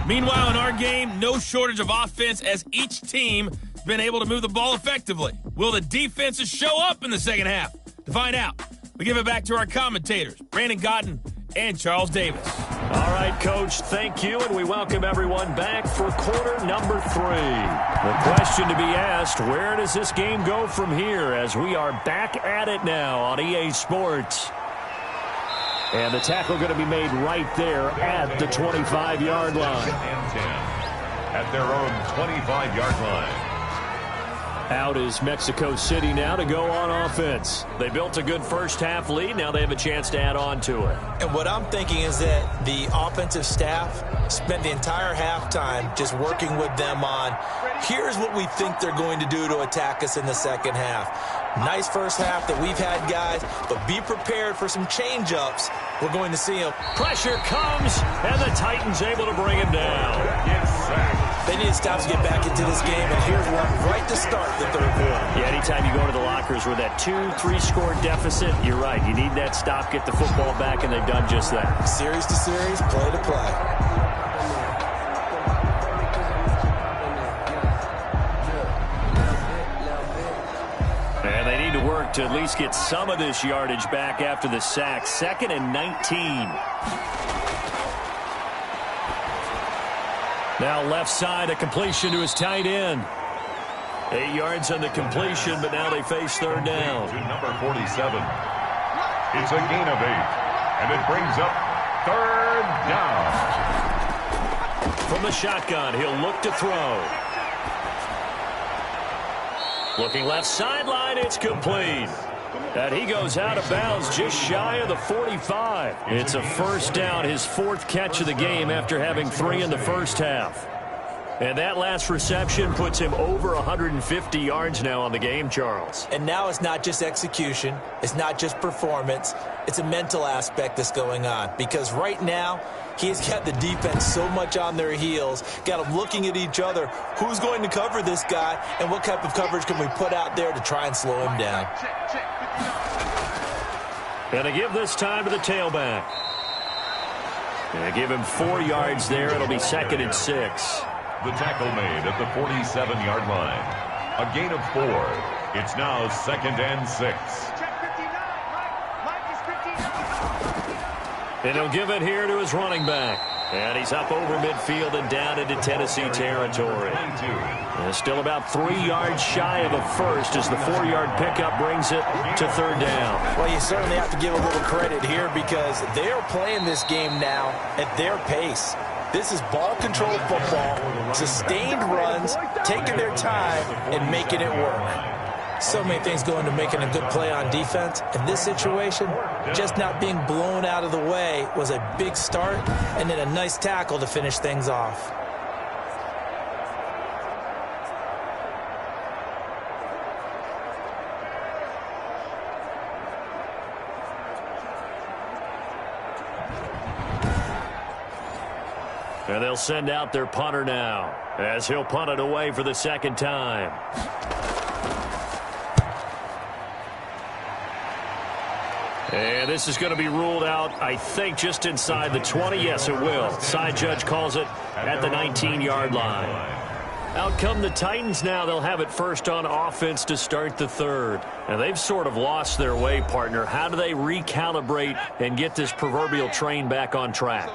Meanwhile, in our game, no shortage of offense as each team has been able to move the ball effectively. Will the defenses show up in the second half? To find out, we give it back to our commentators, Brandon Godden and Charles Davis.
All right, Coach, thank you, and we welcome everyone back for quarter number 3. The question to be asked, where does this game go from here as we are back at it now on EA Sports? And the tackle going to be made right there at the 25-yard line.
At their own 25-yard line.
Out is Mexico City now to go on offense. They built a good first half lead. Now they have a chance to add on to it.
And what I'm thinking is that the offensive staff spent the entire halftime just working with them on, here's what we think they're going to do to attack us in the second half. Nice first half that we've had, guys, but be prepared for some change-ups. We're going to see them.
Pressure comes, and the Titans able to bring him down.
They need to stop to get back into this game, and here's one right to start the third quarter.
Yeah, anytime you go to the lockers with that 2-3 score deficit, you're right. You need that stop, get the football back, and they've done just that.
Series to series, play to play.
And they need to work to at least get some of this yardage back after the sack. 2nd and 19. Now left side, a completion to his tight end. 8 yards on the completion, but now they face 3rd down.
To number 47. It's a gain of 8, and it brings up 3rd down.
From the shotgun, he'll look to throw. Looking left sideline, it's complete. And he goes out of bounds just shy of the 45. It's a first down, his 4th catch of the game after having 3 in the first half. And that last reception puts him over 150 yards now on the game, Charles.
And now it's not just execution. It's not just performance. It's a mental aspect that's going on. Because right now, he's got the defense so much on their heels, got them looking at each other. Who's going to cover this guy, and what type of coverage can we put out there to try and slow him down?
Going to give this time to the tailback. Going to give him 4 yards there. It'll be 2nd and 6.
The tackle made at the 47-yard line. A gain of 4. It's now 2nd and 6.
And he'll give it here to his running back. And he's up over midfield and down into Tennessee territory. And still about 3 yards shy of a first as the 4-yard pickup brings it to 3rd down.
Well, you certainly have to give a little credit here because they're playing this game now at their pace. This is ball control football, sustained runs, taking their time and making it work. So many things go into making a good play on defense. In this situation, just not being blown out of the way was a big start, and then a nice tackle to finish things off.
And they'll send out their punter now, as he'll punt it away for the second time. And this is going to be ruled out, I think, just inside the 20. Yes, it will. Side judge calls it at the 19-yard line. Out come the Titans now. They'll have it first on offense to start the third. And they've sort of lost their way, partner. How do they recalibrate and get this proverbial train back on track?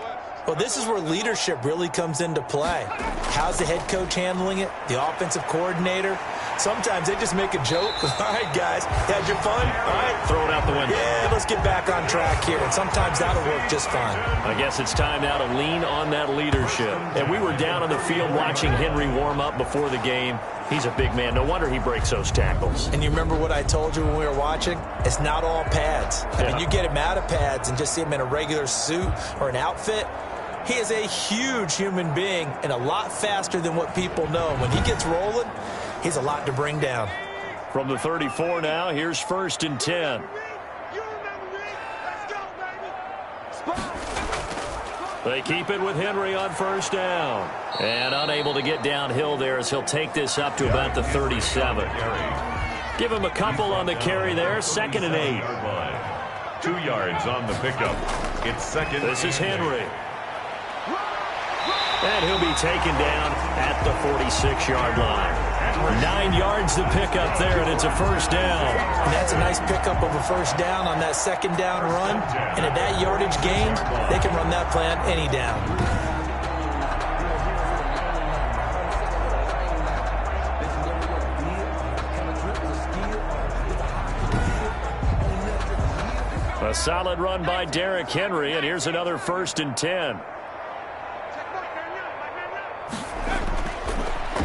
Well, this is where leadership really comes into play. How's the head coach handling it? The offensive coordinator? Sometimes they just make a joke. All right, guys, had your fun? All right.
Throw it out the window.
Yeah, let's get back on track here. And sometimes that'll work just fine.
I guess it's time now to lean on that leadership. And we were down on the field watching Henry warm up before the game. He's a big man. No wonder he breaks those tackles.
And you remember what I told you when we were watching? It's not all pads. I mean, you get him out of pads and just see him in a regular suit or an outfit. He is a huge human being and a lot faster than what people know. When he gets rolling, he's a lot to bring down.
From the 34 now, here's 1st and 10. They keep it with Henry on 1st down. And unable to get downhill there as he'll take this up to about the 37. Give him a couple on the carry there. 2nd and 8.
2 yards on the pickup. It's second.
This is Henry. And he'll be taken down at the 46-yard line. 9 yards to pick up there, and it's a 1st down.
And that's a nice pickup of a 1st down on that 2nd down run. And at that yardage gain, they can run that play on any down.
A solid run by Derrick Henry, and here's another 1st and 10.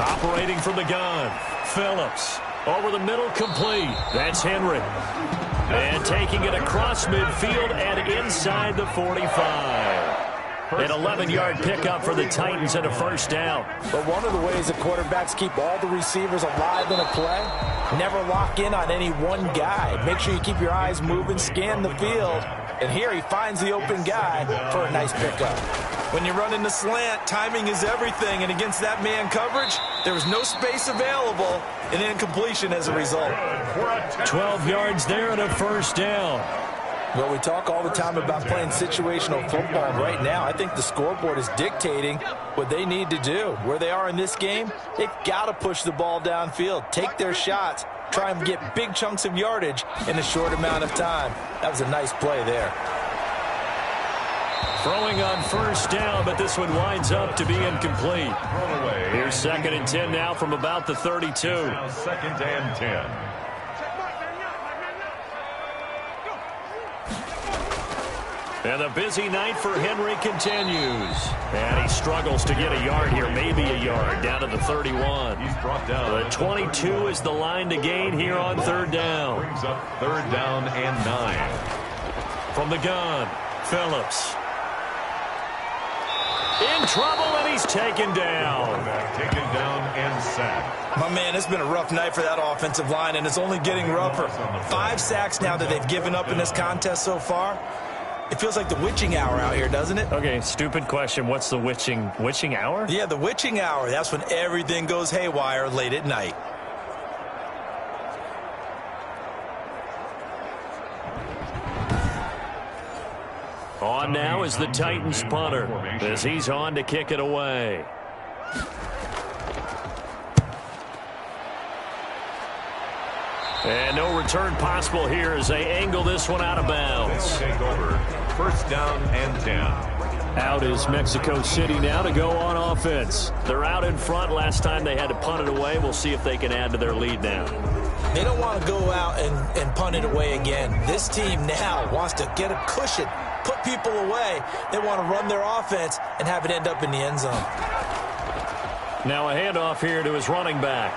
Operating from the gun, Phillips. Over the middle, complete. That's Henry. And taking it across midfield and inside the 45. An 11-yard pickup for the Titans and a 1st down.
But one of the ways that quarterbacks keep all the receivers alive in a play, never lock in on any one guy. Make sure you keep your eyes moving, scan the field. And here he finds the open guy for a nice pickup. When you run in the slant, timing is everything. And against that man coverage, there was no space available, and incompletion as a result.
12 yards there and a 1st down.
Well, we talk all the time about playing situational football. And right now, I think the scoreboard is dictating what they need to do. Where they are in this game, they've got to push the ball downfield, take their shots, try and get big chunks of yardage in a short amount of time. That was a nice play there.
Throwing on 1st down, but this one winds up to be incomplete. Here's 2nd and 10 now from about the 32.
Now 2nd and 10.
And the busy night for Henry continues. And he struggles to get a yard here, maybe a yard, down to the 31.
He's brought down.
The 22 is the line to gain here on 3rd down.
Brings up 3rd down and 9.
From the gun, Phillips. In trouble, and he's taken down.
Taken down and sacked.
My man, it's been a rough night for that offensive line, and it's only getting rougher. 5 sacks now that they've given up in this contest so far. It feels like the witching hour out here, doesn't it?
Okay, stupid question. What's the witching hour?
Yeah, the witching hour. That's when everything goes haywire late at night.
On now is the Titans punter as he's on to kick it away. And no return possible here as they angle this one out of bounds.
Take over. 1st down and 10.
Out is Mexico City now to go on offense. They're out in front. Last time they had to punt it away. We'll see if they can add to their lead now.
They don't want to go out and punt it away again. This team now wants to get a cushion, put people away. They want to run their offense and have it end up in the end zone.
Now a handoff here to his running back.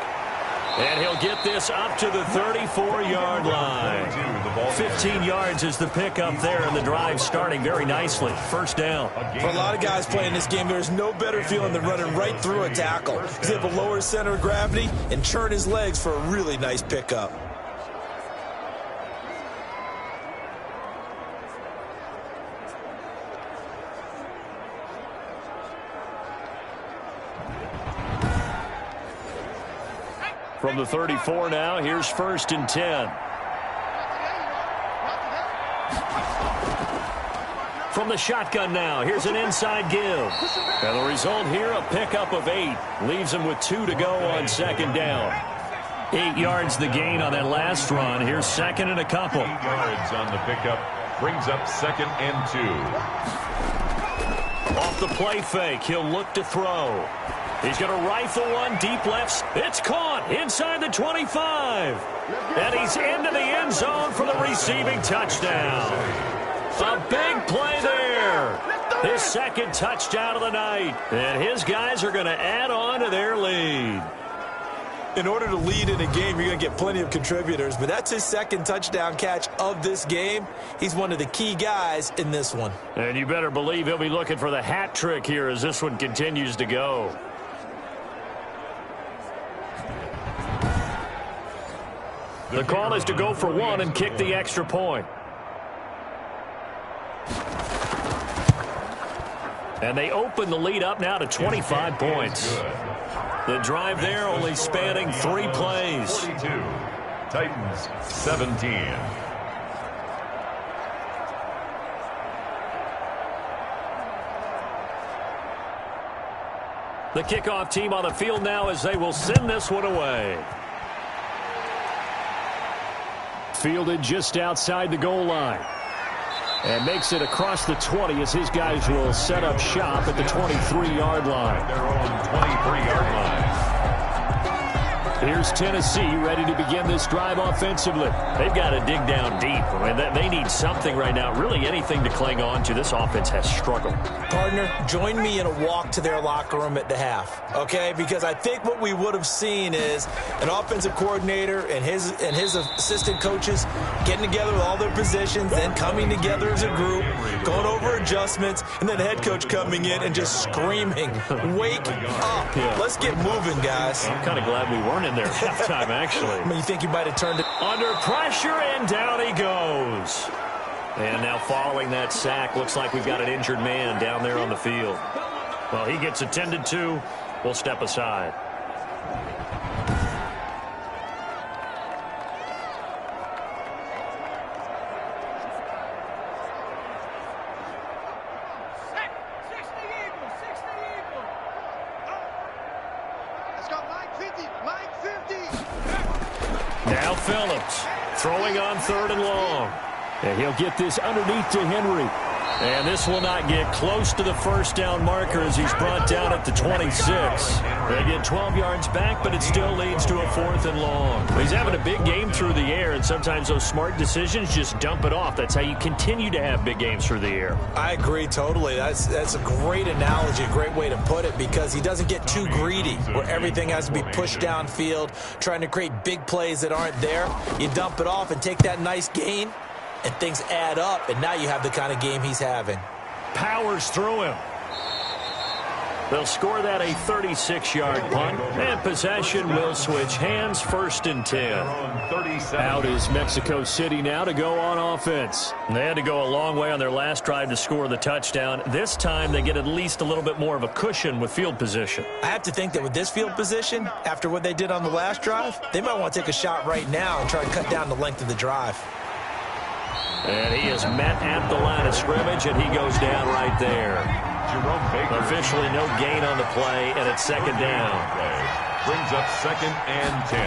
And he'll get this up to the 34-yard line. 15 yards is the pickup there, and the drive starting very nicely. First down.
For a lot of guys playing this game, there's no better feeling than running right through a tackle. He's able to lower his center of gravity and churn his legs for a really nice pickup.
From the 34 now, here's 1st and 10. From the shotgun now, here's an inside give. And the result here, a pickup of 8. Leaves him with 2 to go on 2nd down. 8 yards the gain on that last run. Here's 2nd and a couple.
8 yards on the pickup. Brings up 2nd and 2.
Off the play fake, he'll look to throw. He's going to rifle one deep left. It's caught inside the 25. And he's into the end zone for the receiving touchdown. A big play there. His 2nd touchdown of the night. And his guys are going to add on to their lead.
In order to lead in a game, you're going to get plenty of contributors, but that's his 2nd touchdown catch of this game. He's one of the key guys in this one.
And you better believe he'll be looking for the hat trick here as this one continues to go. The call is to go for 1 and kick the extra point. And they open the lead up now to 25 points. The drive there only spanning 3 plays.
42. Titans 17.
The kickoff team on the field now as they will send this one away. Fielded just outside the goal line. And makes it across the 20 as his guys will set up shop at the 23-yard line.
Their own 23-yard line.
Here's Tennessee ready to begin this drive offensively. They've got to dig down deep. I mean, they need something right now, really anything to cling on to. This offense has struggled.
Partner, join me in a walk to their locker room at the half, okay? Because I think what we would have seen is an offensive coordinator and his assistant coaches getting together with all their positions, then coming together as a group, going over adjustments, and then the head coach coming in and just screaming, wake up. Yeah. Let's get moving, guys.
I'm kind of glad we weren't in there at halftime, actually.
I mean, you think you might have turned it
under pressure, and down he goes. And now following that sack, looks like we've got an injured man down there on the field. Well, he gets attended to. We'll step aside. Now Phillips throwing on 3rd and long. And he'll get this underneath to Henry. And this will not get close to the 1st down marker as he's brought down at the 26. They get 12 yards back, but it still leads to a 4th and long. He's having a big game through the air, and sometimes those smart decisions just dump it off. That's how you continue to have big games through the air.
I agree totally. That's a great analogy, a great way to put it, because he doesn't get too greedy where everything has to be pushed downfield, trying to create big plays that aren't there. You dump it off and take that nice gain, and things add up, and now you have the kind of game he's having.
Powers through him. They'll score that a 36-yard punt, and possession will switch hands. 1st and 10. Out is Mexico City now to go on offense. They had to go a long way on their last drive to score the touchdown. This time they get at least a little bit more of a cushion with field position.
I have to think that with this field position, after what they did on the last drive, they might want to take a shot right now and try to cut down the length of the drive.
And he is met at the line of scrimmage, and he goes down right there. Officially no gain on the play, and it's 2nd down.
Brings up 2nd and 10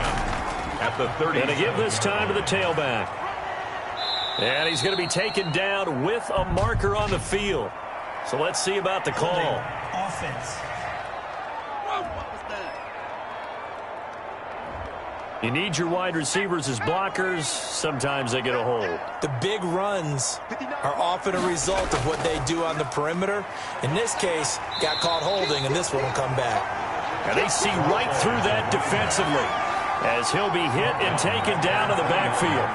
at the 30.
And to give this time to the tailback. And he's going to be taken down with a marker on the field. So let's see about the call.
Offense.
You need your wide receivers as blockers. Sometimes they get a hold.
The big runs are often a result of what they do on the perimeter. In this case, got caught holding, and this one will come back.
And they see right through that defensively. as he'll be hit and taken down to the backfield.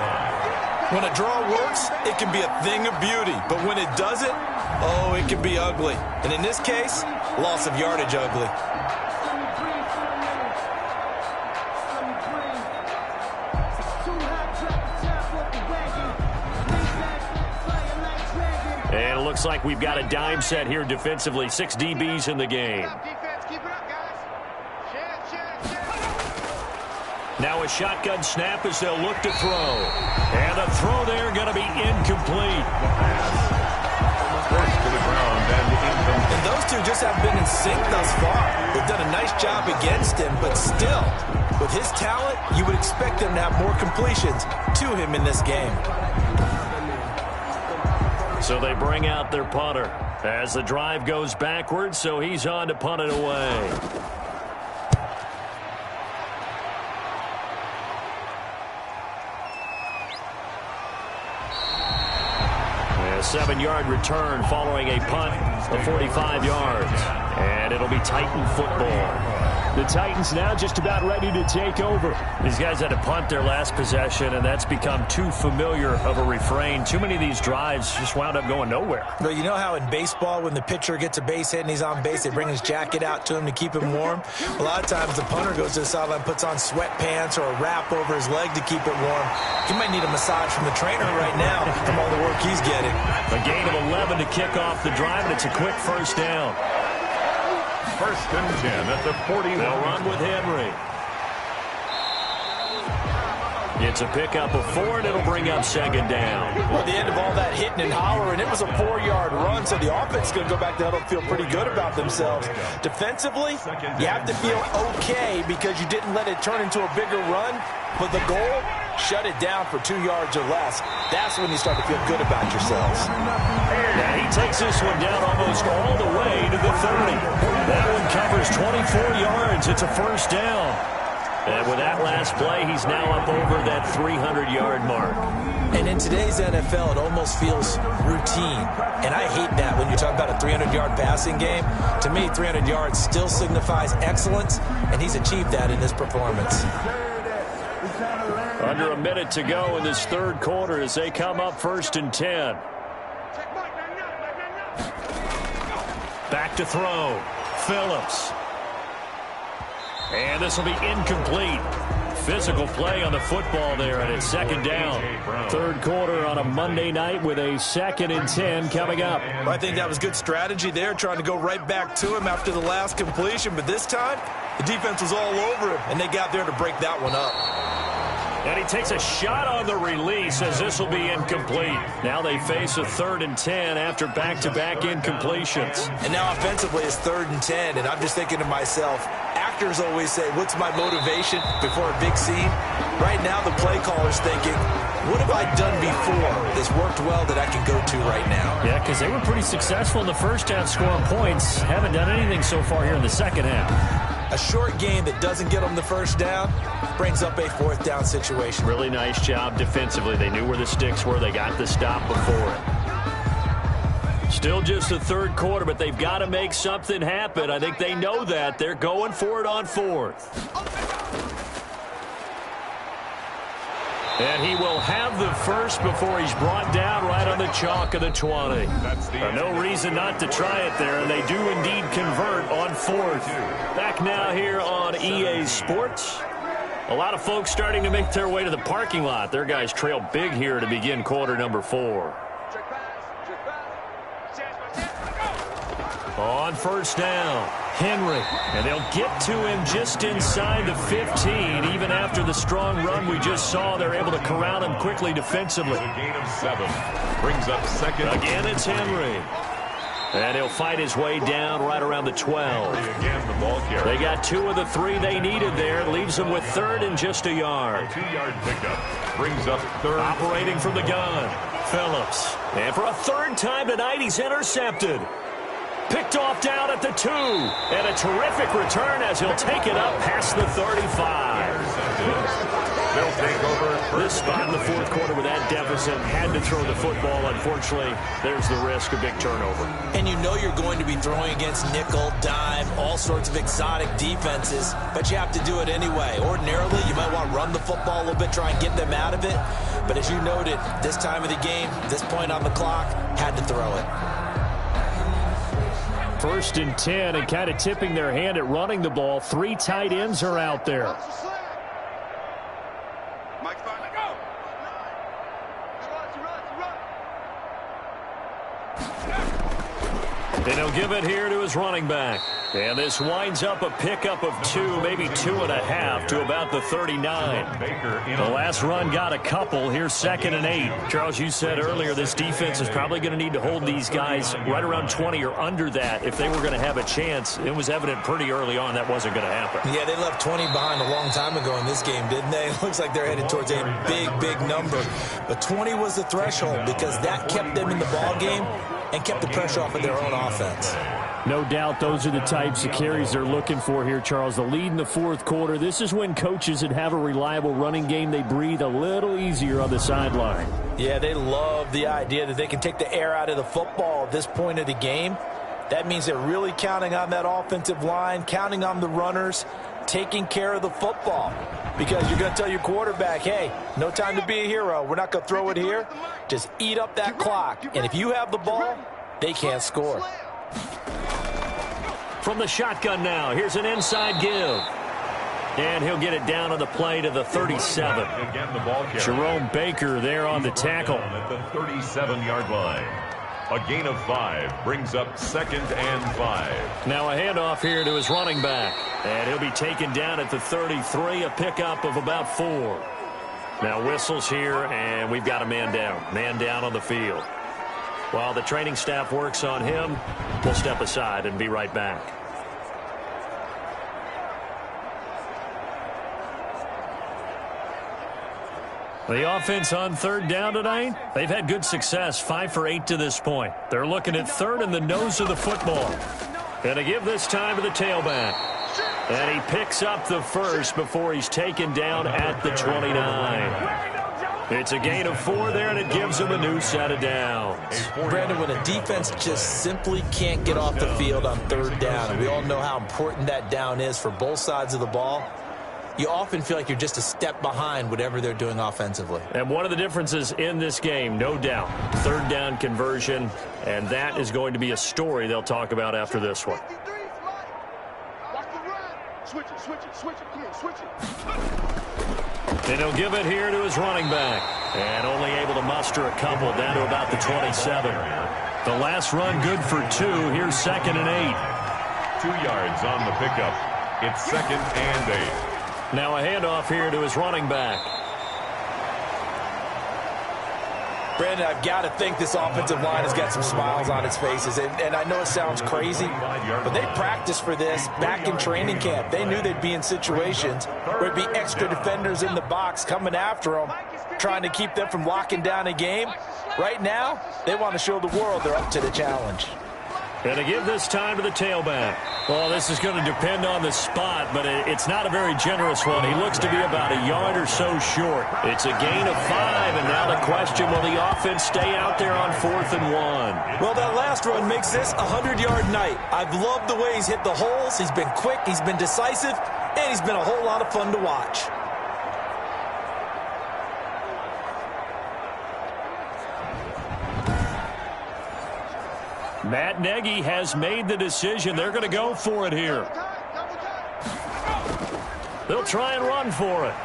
When a draw works, it can be a thing of beauty. But when it doesn't, oh, it can be ugly. And in this case, loss of yardage ugly.
And it looks like we've got a dime set here defensively. 6 DBs in the game. Now a shotgun snap as they'll look to throw. And the throw there going to be incomplete.
First to the ground and incomplete.
And those two just have been in sync thus far. They've done a nice job against him, but still, with his talent, you would expect them to have more completions to him in this game.
So they bring out their punter as the drive goes backwards, so he's on to punt it away. A 7-yard return following a punt of 45 yards. And it'll be Titan football. The Titans now just about ready to take over. These guys had to punt their last possession, and that's become too familiar of a refrain. Too many of these drives just wound up going nowhere.
But you know how in baseball, when the pitcher gets a base hit and he's on base, they bring his jacket out to him to keep him warm? A lot of times the punter goes to the sideline, puts on sweatpants or a wrap over his leg to keep it warm. He might need a massage from the trainer right now from all the work he's getting.
A gain of 11 to kick off the drive, and it's a quick first down.
First and 10 at the 41.
They'll run with Henry. It's a pickup of 4, and it'll bring up second down.
Well, at the end of all that hitting and hollering, it was a 4-yard run, so the offense is going to go back to huddle and feel pretty good about themselves. Defensively, you have to feel okay because you didn't let it turn into a bigger run, but the goal, shut it down for 2 yards or less. That's when you start to feel good about yourselves.
Now he takes this one down almost all the way to the 30. That one covers 24 yards. It's a first down. And with that last play, he's now up over that 300-yard mark.
And in today's NFL, it almost feels routine. And I hate that when you talk about a 300-yard passing game. To me, 300 yards still signifies excellence, and he's achieved that in this performance.
Under a minute to go in this third quarter as they come up first and 10. Back to throw. Phillips. And this will be incomplete. Physical play on the football there, and it's second down. Third quarter on a Monday night with a 2nd and 10 coming up.
Well, I think that was good strategy there, trying to go right back to him after the last completion. But this time, the defense was all over him, and they got there to break that one up.
And he takes a shot on the release as this will be incomplete. Now they face a 3rd and 10 after back-to-back incompletions.
And now offensively it's 3rd and 10, and I'm just thinking to myself, actors always say, what's my motivation before a big scene? Right now the play caller's thinking, what have I done before that's worked well that I can go to right now?
Yeah, because they were pretty successful in the first half scoring points. Haven't done anything so far here in the second half.
A short game that doesn't get them the first down brings up a 4th down situation.
Really nice job defensively. They knew where the sticks were. They got the stop before it. Still just the third quarter, but they've got to make something happen. I think they know that. They're going for it on 4th. And he will have the first before he's brought down right on the chalk of the 20. No reason not to try it there, and they do indeed convert on 4th. Back now here on EA Sports. A lot of folks starting to make their way to the parking lot. Their guys trail big here to begin quarter number 4. On first down, Henry. And they'll get to him just inside the 15. Even after the strong run we just saw, they're able to corral him quickly defensively.
A gain of 7. Brings up second.
Again, it's Henry. And he'll fight his way down right around the 12.
Again, the ball carrier.
They got 2 of the 3 they needed there. Leaves them with 3rd and just a yard.
2-yard pickup. Brings up 3rd.
Operating from the gun, Phillips. And for a 3rd time tonight, he's intercepted. Picked off down at the 2. And a terrific return as he'll take it up past the 35.
They'll take over.
This spot in the fourth quarter with that deficit, had to throw the football. Unfortunately, there's the risk of big turnover.
And you know you're going to be throwing against nickel, dime, all sorts of exotic defenses, but you have to do it anyway. Ordinarily, you might want to run the football a little bit, try and get them out of it. But as you noted, this time of the game, this point on the clock, had to throw it.
1st and 10, and kind of tipping their hand at running the ball. 3 tight ends are out there. And he'll give it here to his running back. And this winds up a pickup of 2, maybe 2.5 to about the 39. The last run got a couple. Here's 2nd and 8. Charles, you said earlier this defense is probably going to need to hold these guys right around 20 or under that if they were going to have a chance. It was evident pretty early on that wasn't going to happen.
Yeah, they left 20 behind a long time ago in this game, didn't they? It looks like they're headed towards a big number. But 20 was the threshold because that kept them in the ball game and kept the pressure off of their own offense.
No doubt those are the types of carries they're looking for here, Charles. The lead in the fourth quarter. This is when coaches that have a reliable running game, they breathe a little easier on the sideline.
Yeah, they love the idea that they can take the air out of the football at this point of the game. That means they're really counting on that offensive line, counting on the runners, taking care of the football. Because you're going to tell your quarterback, hey, no time to be a hero. We're not going to throw it here. Just eat up that clock. And if you have the ball, they can't score.
From the shotgun now, here's an inside give. And he'll get it down on the play to the 37.
Again, the ball carrier.
Jerome Baker there on the tackle.
At the 37-yard line. A gain of 5 brings up 2nd and 5.
Now a handoff here to his running back. And he'll be taken down at the 33, a pickup of about 4. Now whistles here, and we've got a man down. Man down on the field. While the training staff works on him, we'll step aside and be right back. The offense on 3rd down tonight, they've had good success, 5 for 8 to this point. They're looking at 3rd in the nose of the football. And to give this time to the tailback. And he picks up the first before he's taken down at the 29. It's a gain of 4 there, and it gives him a new set of downs.
Brandon, when a defense just simply can't get off the field on 3rd down, and we all know how important that down is for both sides of the ball, you often feel like you're just a step behind whatever they're doing offensively.
And one of the differences in this game, no doubt, 3rd down conversion, and that is going to be a story they'll talk about after this one.
Switch it. Come on, switch it.
And he'll give it here to his running back. And only able to muster a couple down to about the 27. The last run good for 2. Here's 2nd and 8.
2 yards on the pickup. It's 2nd and 8.
Now a handoff here to his running back.
Brandon, I've got to think this offensive line has got some smiles on its faces. And I know it sounds crazy, but they practiced for this back in training camp. They knew they'd be in situations where it'd be extra defenders in the box coming after them, trying to keep them from locking down a game. Right now, they want to show the world they're up to the challenge.
And to give this time to the tailback. Well, this is going to depend on the spot, but it's not a very generous one. He looks to be about a yard or so short. It's a gain of 5, and now the question, will the offense stay out there on 4th and 1?
Well, that last run makes this a 100-yard night. I've loved the way he's hit the holes. He's been quick, he's been decisive, and he's been a whole lot of fun to watch.
Matt Nagy has made the decision. They're going to go for it here. They'll try and run for it.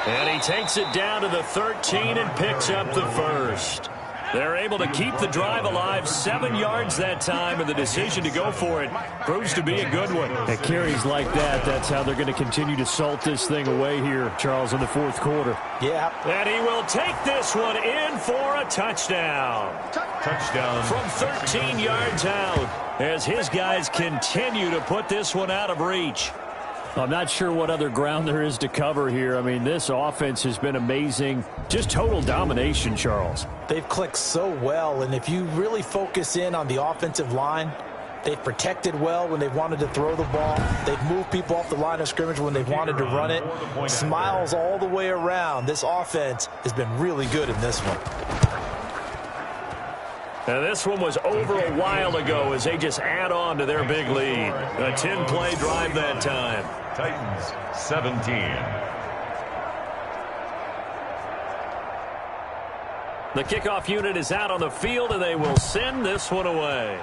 And he takes it down to the 13 and picks up the first. They're able to keep the drive alive, 7 yards that time, and the decision to go for it proves to be a good one. At carries like that, that's how they're going to continue to salt this thing away here, Charles, in the fourth quarter.
Yeah.
And he will take this one in for a touchdown.
Touchdown.
From 13 yards out, as his guys continue to put this one out of reach. I'm not sure what other ground there is to cover here. I mean, this offense has been amazing. Just total domination, Charles.
They've clicked so well, and if you really focus in on the offensive line, they've protected well when they've wanted to throw the ball. They've moved people off the line of scrimmage when they've wanted to run it. Smiles all the way around. This offense has been really good in this one.
And this one was over a while ago as they just add on to their big lead. A 10-play drive that time.
Titans 17.
The kickoff unit is out on the field, and they will send this one away.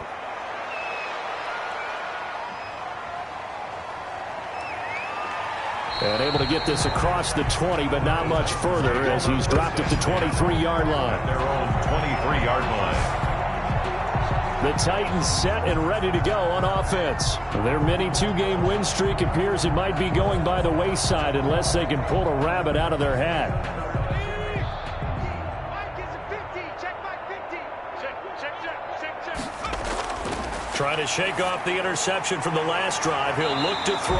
And able to get this across the 20, but not much further as he's dropped at the 23-yard line.
Their own 23-yard line.
The Titans set and ready to go on offense. Their mini two-game win streak appears it might be going by the wayside unless they can pull a rabbit out of their hat. Trying to shake off the interception from the last drive. He'll look to throw.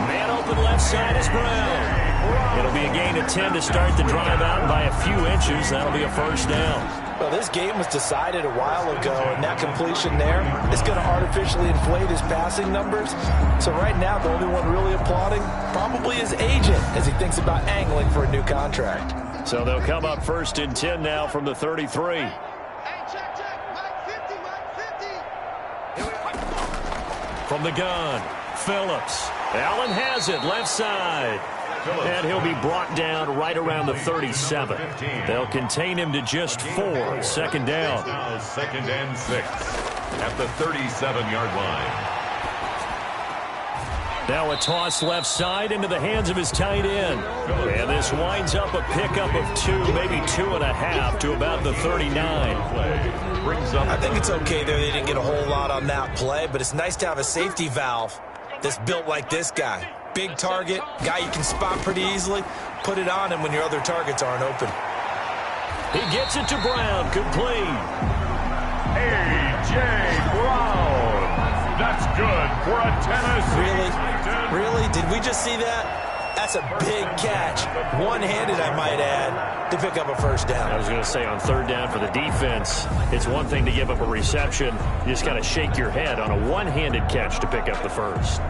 Man open left side is Brown. It'll be a gain of 10 to start the drive out by a few inches. That'll be a first down.
Well, this game was decided a while ago, and that completion there is going to artificially inflate his passing numbers. So right now, the only one really applauding probably his agent as he thinks about angling for a new contract.
So they'll come up first and 10 now from the 33. From the gun, Phillips. Allen has it, left side. And he'll be brought down right around the 37. They'll contain him to just 4. Second down.
Now second and 6 at the 37-yard line.
Now a toss left side into the hands of his tight end. And this winds up a pickup of 2, maybe 2.5 to about the 39.
I think it's okay there. They didn't get a whole lot on that play, but it's nice to have a safety valve that's built like this guy. Big target, guy you can spot pretty easily. Put it on him when your other targets aren't open.
He gets it to Brown, complete.
A.J. Brown. That's good for a Tennessee.
Really? Did we just see that? That's a big catch. One-handed, I might add, to pick up a first down.
I was going to say on third down for the defense, it's one thing to give up a reception. You just got to shake your head on a one-handed catch to pick up the first.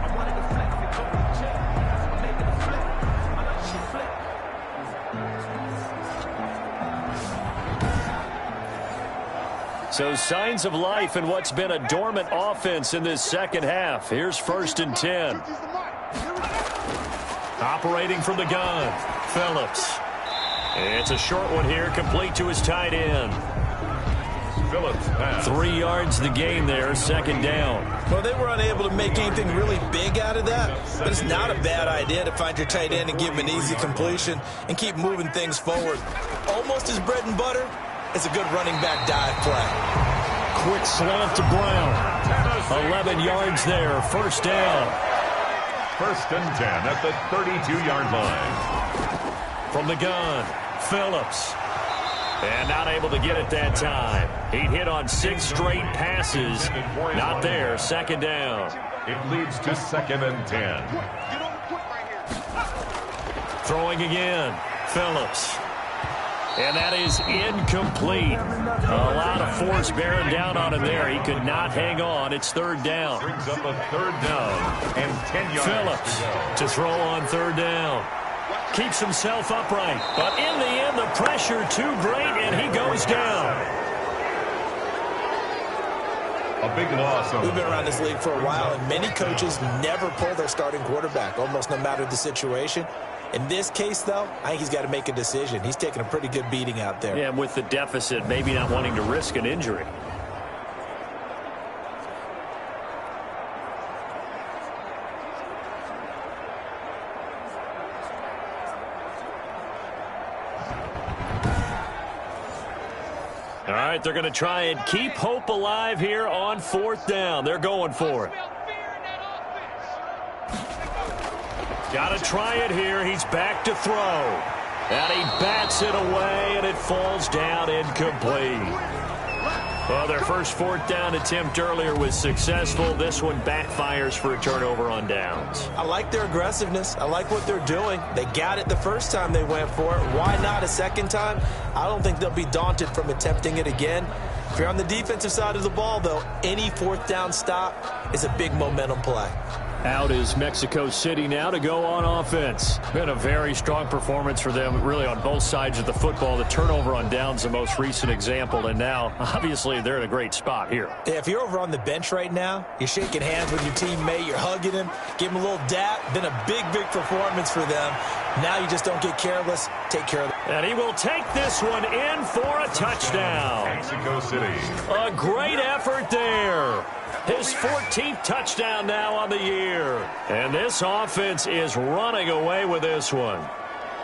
So signs of life in what's been a dormant offense in this second half. Here's first and 10. Operating from the gun, Phillips. It's a short one here, complete to his tight end.
Phillips pass.
3 yards the gain there, second down.
Well, they were unable to make anything really big out of that, but it's not a bad idea to find your tight end and give him an easy completion and keep moving things forward. Almost his bread and butter. It's a good running back dive play.
Quick slant to Brown. 11 yards there, first down.
First and 10 at the 32-yard line.
From the gun, Phillips. And not able to get it that time. He'd hit on 6 straight passes. Not there, second down.
It leads to second and 10.
Throwing again, Phillips. And that is incomplete. A lot of force bearing down on him there. He could not hang on. It's third down.
Brings up a third down and 10 yards.
Phillips to throw on third down. Keeps himself upright. But in the end, the pressure too great, and he goes down.
A big loss.
We've been around this league for a while, and many coaches never pull their starting quarterback, almost no matter the situation. In this case, though, I think he's got to make a decision. He's taking a pretty good beating out there.
Yeah, with the deficit, maybe not wanting to risk an injury. All right, they're going to try and keep hope alive here on fourth down. They're going for it. Got to try it here. He's back to throw. And he bats it away, and it falls down incomplete. Well, their first fourth down attempt earlier was successful. This one backfires for a turnover on downs.
I like their aggressiveness. I like what they're doing. They got it the first time they went for it. Why not a second time? I don't think they'll be daunted from attempting it again. If you're on the defensive side of the ball, though, any fourth down stop is a big momentum play.
Out is Mexico City now to go on offense. Been a very strong performance for them, really, on both sides of the football. The turnover on downs, the most recent example, and now, obviously, they're in a great spot here.
Yeah, if you're over on the bench right now, you're shaking hands with your teammate, you're hugging him, give him a little dap. Been a big, big performance for them. Now you just don't get careless. Take care of it.
And he will take this one in for a touchdown.
Mexico City.
A great effort there. His 14th touchdown now on the year. And this offense is running away with this one.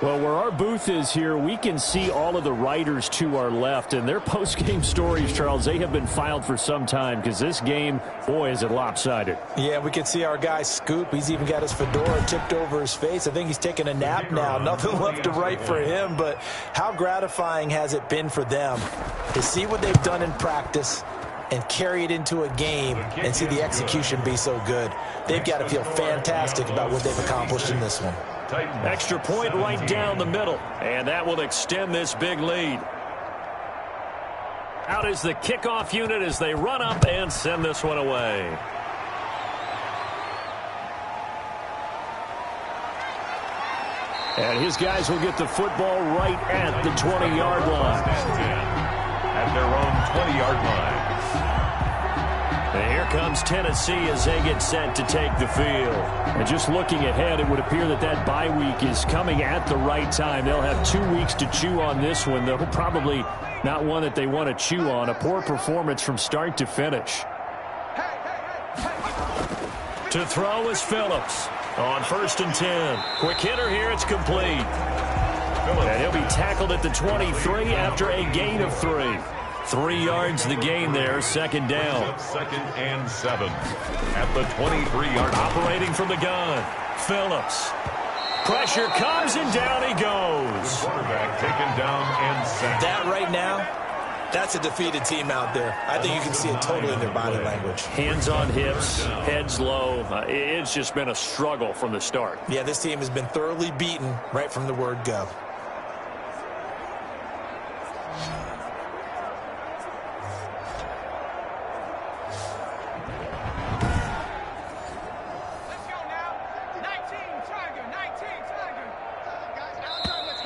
Well, where our booth is here, we can see all of the writers to our left. And their post-game stories, Charles, they have been filed for some time because this game, boy, is it lopsided.
Yeah, we can see our guy Scoop. He's even got his fedora tipped over his face. I think he's taking a nap now. Nothing left to write for him. But how gratifying has it been for them to see what they've done in practice and carry it into a game and see the execution be so good? They've got to feel fantastic about what they've accomplished in this one.
Extra point right down the middle, and that will extend this big lead. Out is the kickoff unit as they run up and send this one away.
And his guys will get the football right at the 20-yard line.
At their own 20-yard line.
And here comes Tennessee as they get set to take the field.
And just looking ahead, it would appear that that bye week is coming at the right time. They'll have 2 weeks to chew on this one, though probably not one that they want to chew on. A poor performance from start to finish.
To throw is Phillips on 1st and 10. Quick hitter here, it's complete. And he'll be tackled at the 23 after a gain of 3. 3 yards the gain there, second down.
2nd and 7 at the 23-yard line.
Operating from the gun, Phillips. Pressure comes and down he goes.
Quarterback taken down and sacked.
That right now, that's a defeated team out there. I think you can see it totally in their body language.
Hands on hips, heads low. It's just been a struggle from the start.
Yeah, this team has been thoroughly beaten right from the word go.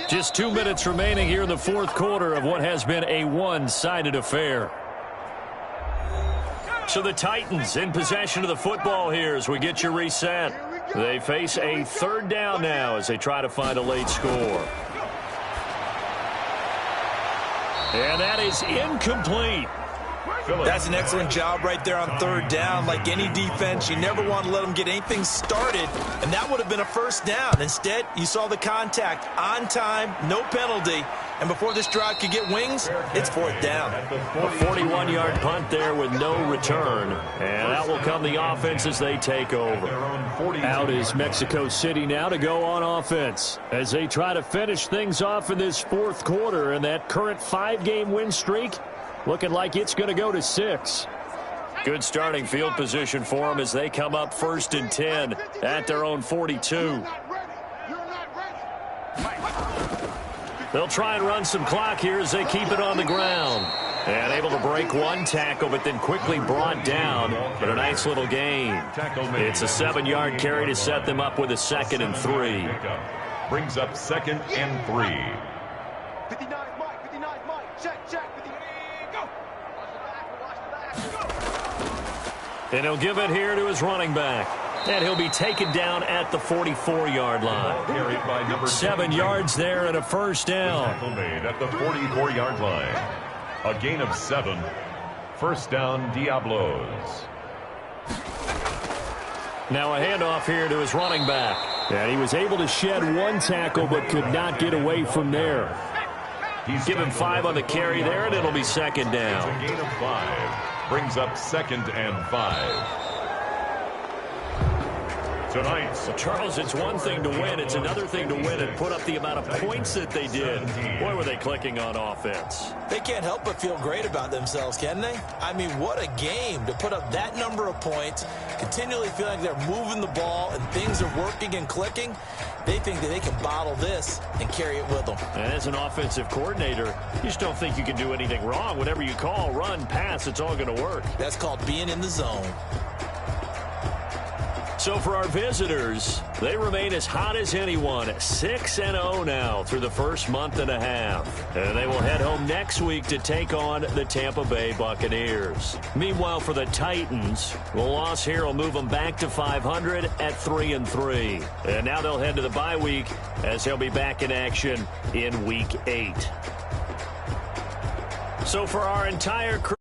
Just 2 minutes remaining here in the fourth quarter of what has been a one-sided affair. So the Titans in possession of the football here as we get you reset. They face a 3rd down now as they try to find a late score. And that is incomplete.
That's an excellent job right there on 3rd down. Like any defense, you never want to let them get anything started, and that would have been a 1st down. Instead, you saw the contact on time, no penalty, and before this drive could get wings, it's 4th down.
A 41-yard punt there with no return, and that will come the offense as they take over.
Out is Mexico City now to go on offense as they try to finish things off in this fourth quarter, and that current 5-game win streak looking like it's going to go to 6.
Good starting field position for them as they come up 1st and 10 at their own 42. They'll try and run some clock here as they keep it on the ground. And able to break one tackle, but then quickly brought down. But a nice little gain. It's a 7-yard carry to set them up with a 2nd and 3.
Brings up 2nd and 3.
59 Mike, check, 59, go!
And he'll give it here to his running back. And he'll be taken down at the 44-yard line.
Carried by number
7 yards there and a 1st down.
Tackle made at the 44-yard line. A gain of 7. 1st down, Diablos.
Now a handoff here to his running back.
And he was able to shed one tackle but could not get away from there.
He's
Give him 5 on the carry there, and it'll be 2nd down.
A gain of 5. Brings up 2nd and 5. Tonight's
Well, Charles, it's one thing to win. It's another thing to win and put up the amount of points that they did. Boy, were they clicking on offense.
They can't help but feel great about themselves, can they? I mean, what a game to put up that number of points, continually feeling like they're moving the ball and things are working and clicking. They think that they can bottle this and carry it with them.
And as an offensive coordinator, you just don't think you can do anything wrong. Whatever you call, run, pass, it's all going to work.
That's called being in the zone.
So for our visitors, they remain as hot as anyone, 6-0 now through the first month and a half. And they will head home next week to take on the Tampa Bay Buccaneers. Meanwhile, for the Titans, the loss here will move them back to 500 at 3-3. And now they'll head to the bye week as they'll be back in action in Week 8. So for our entire crew,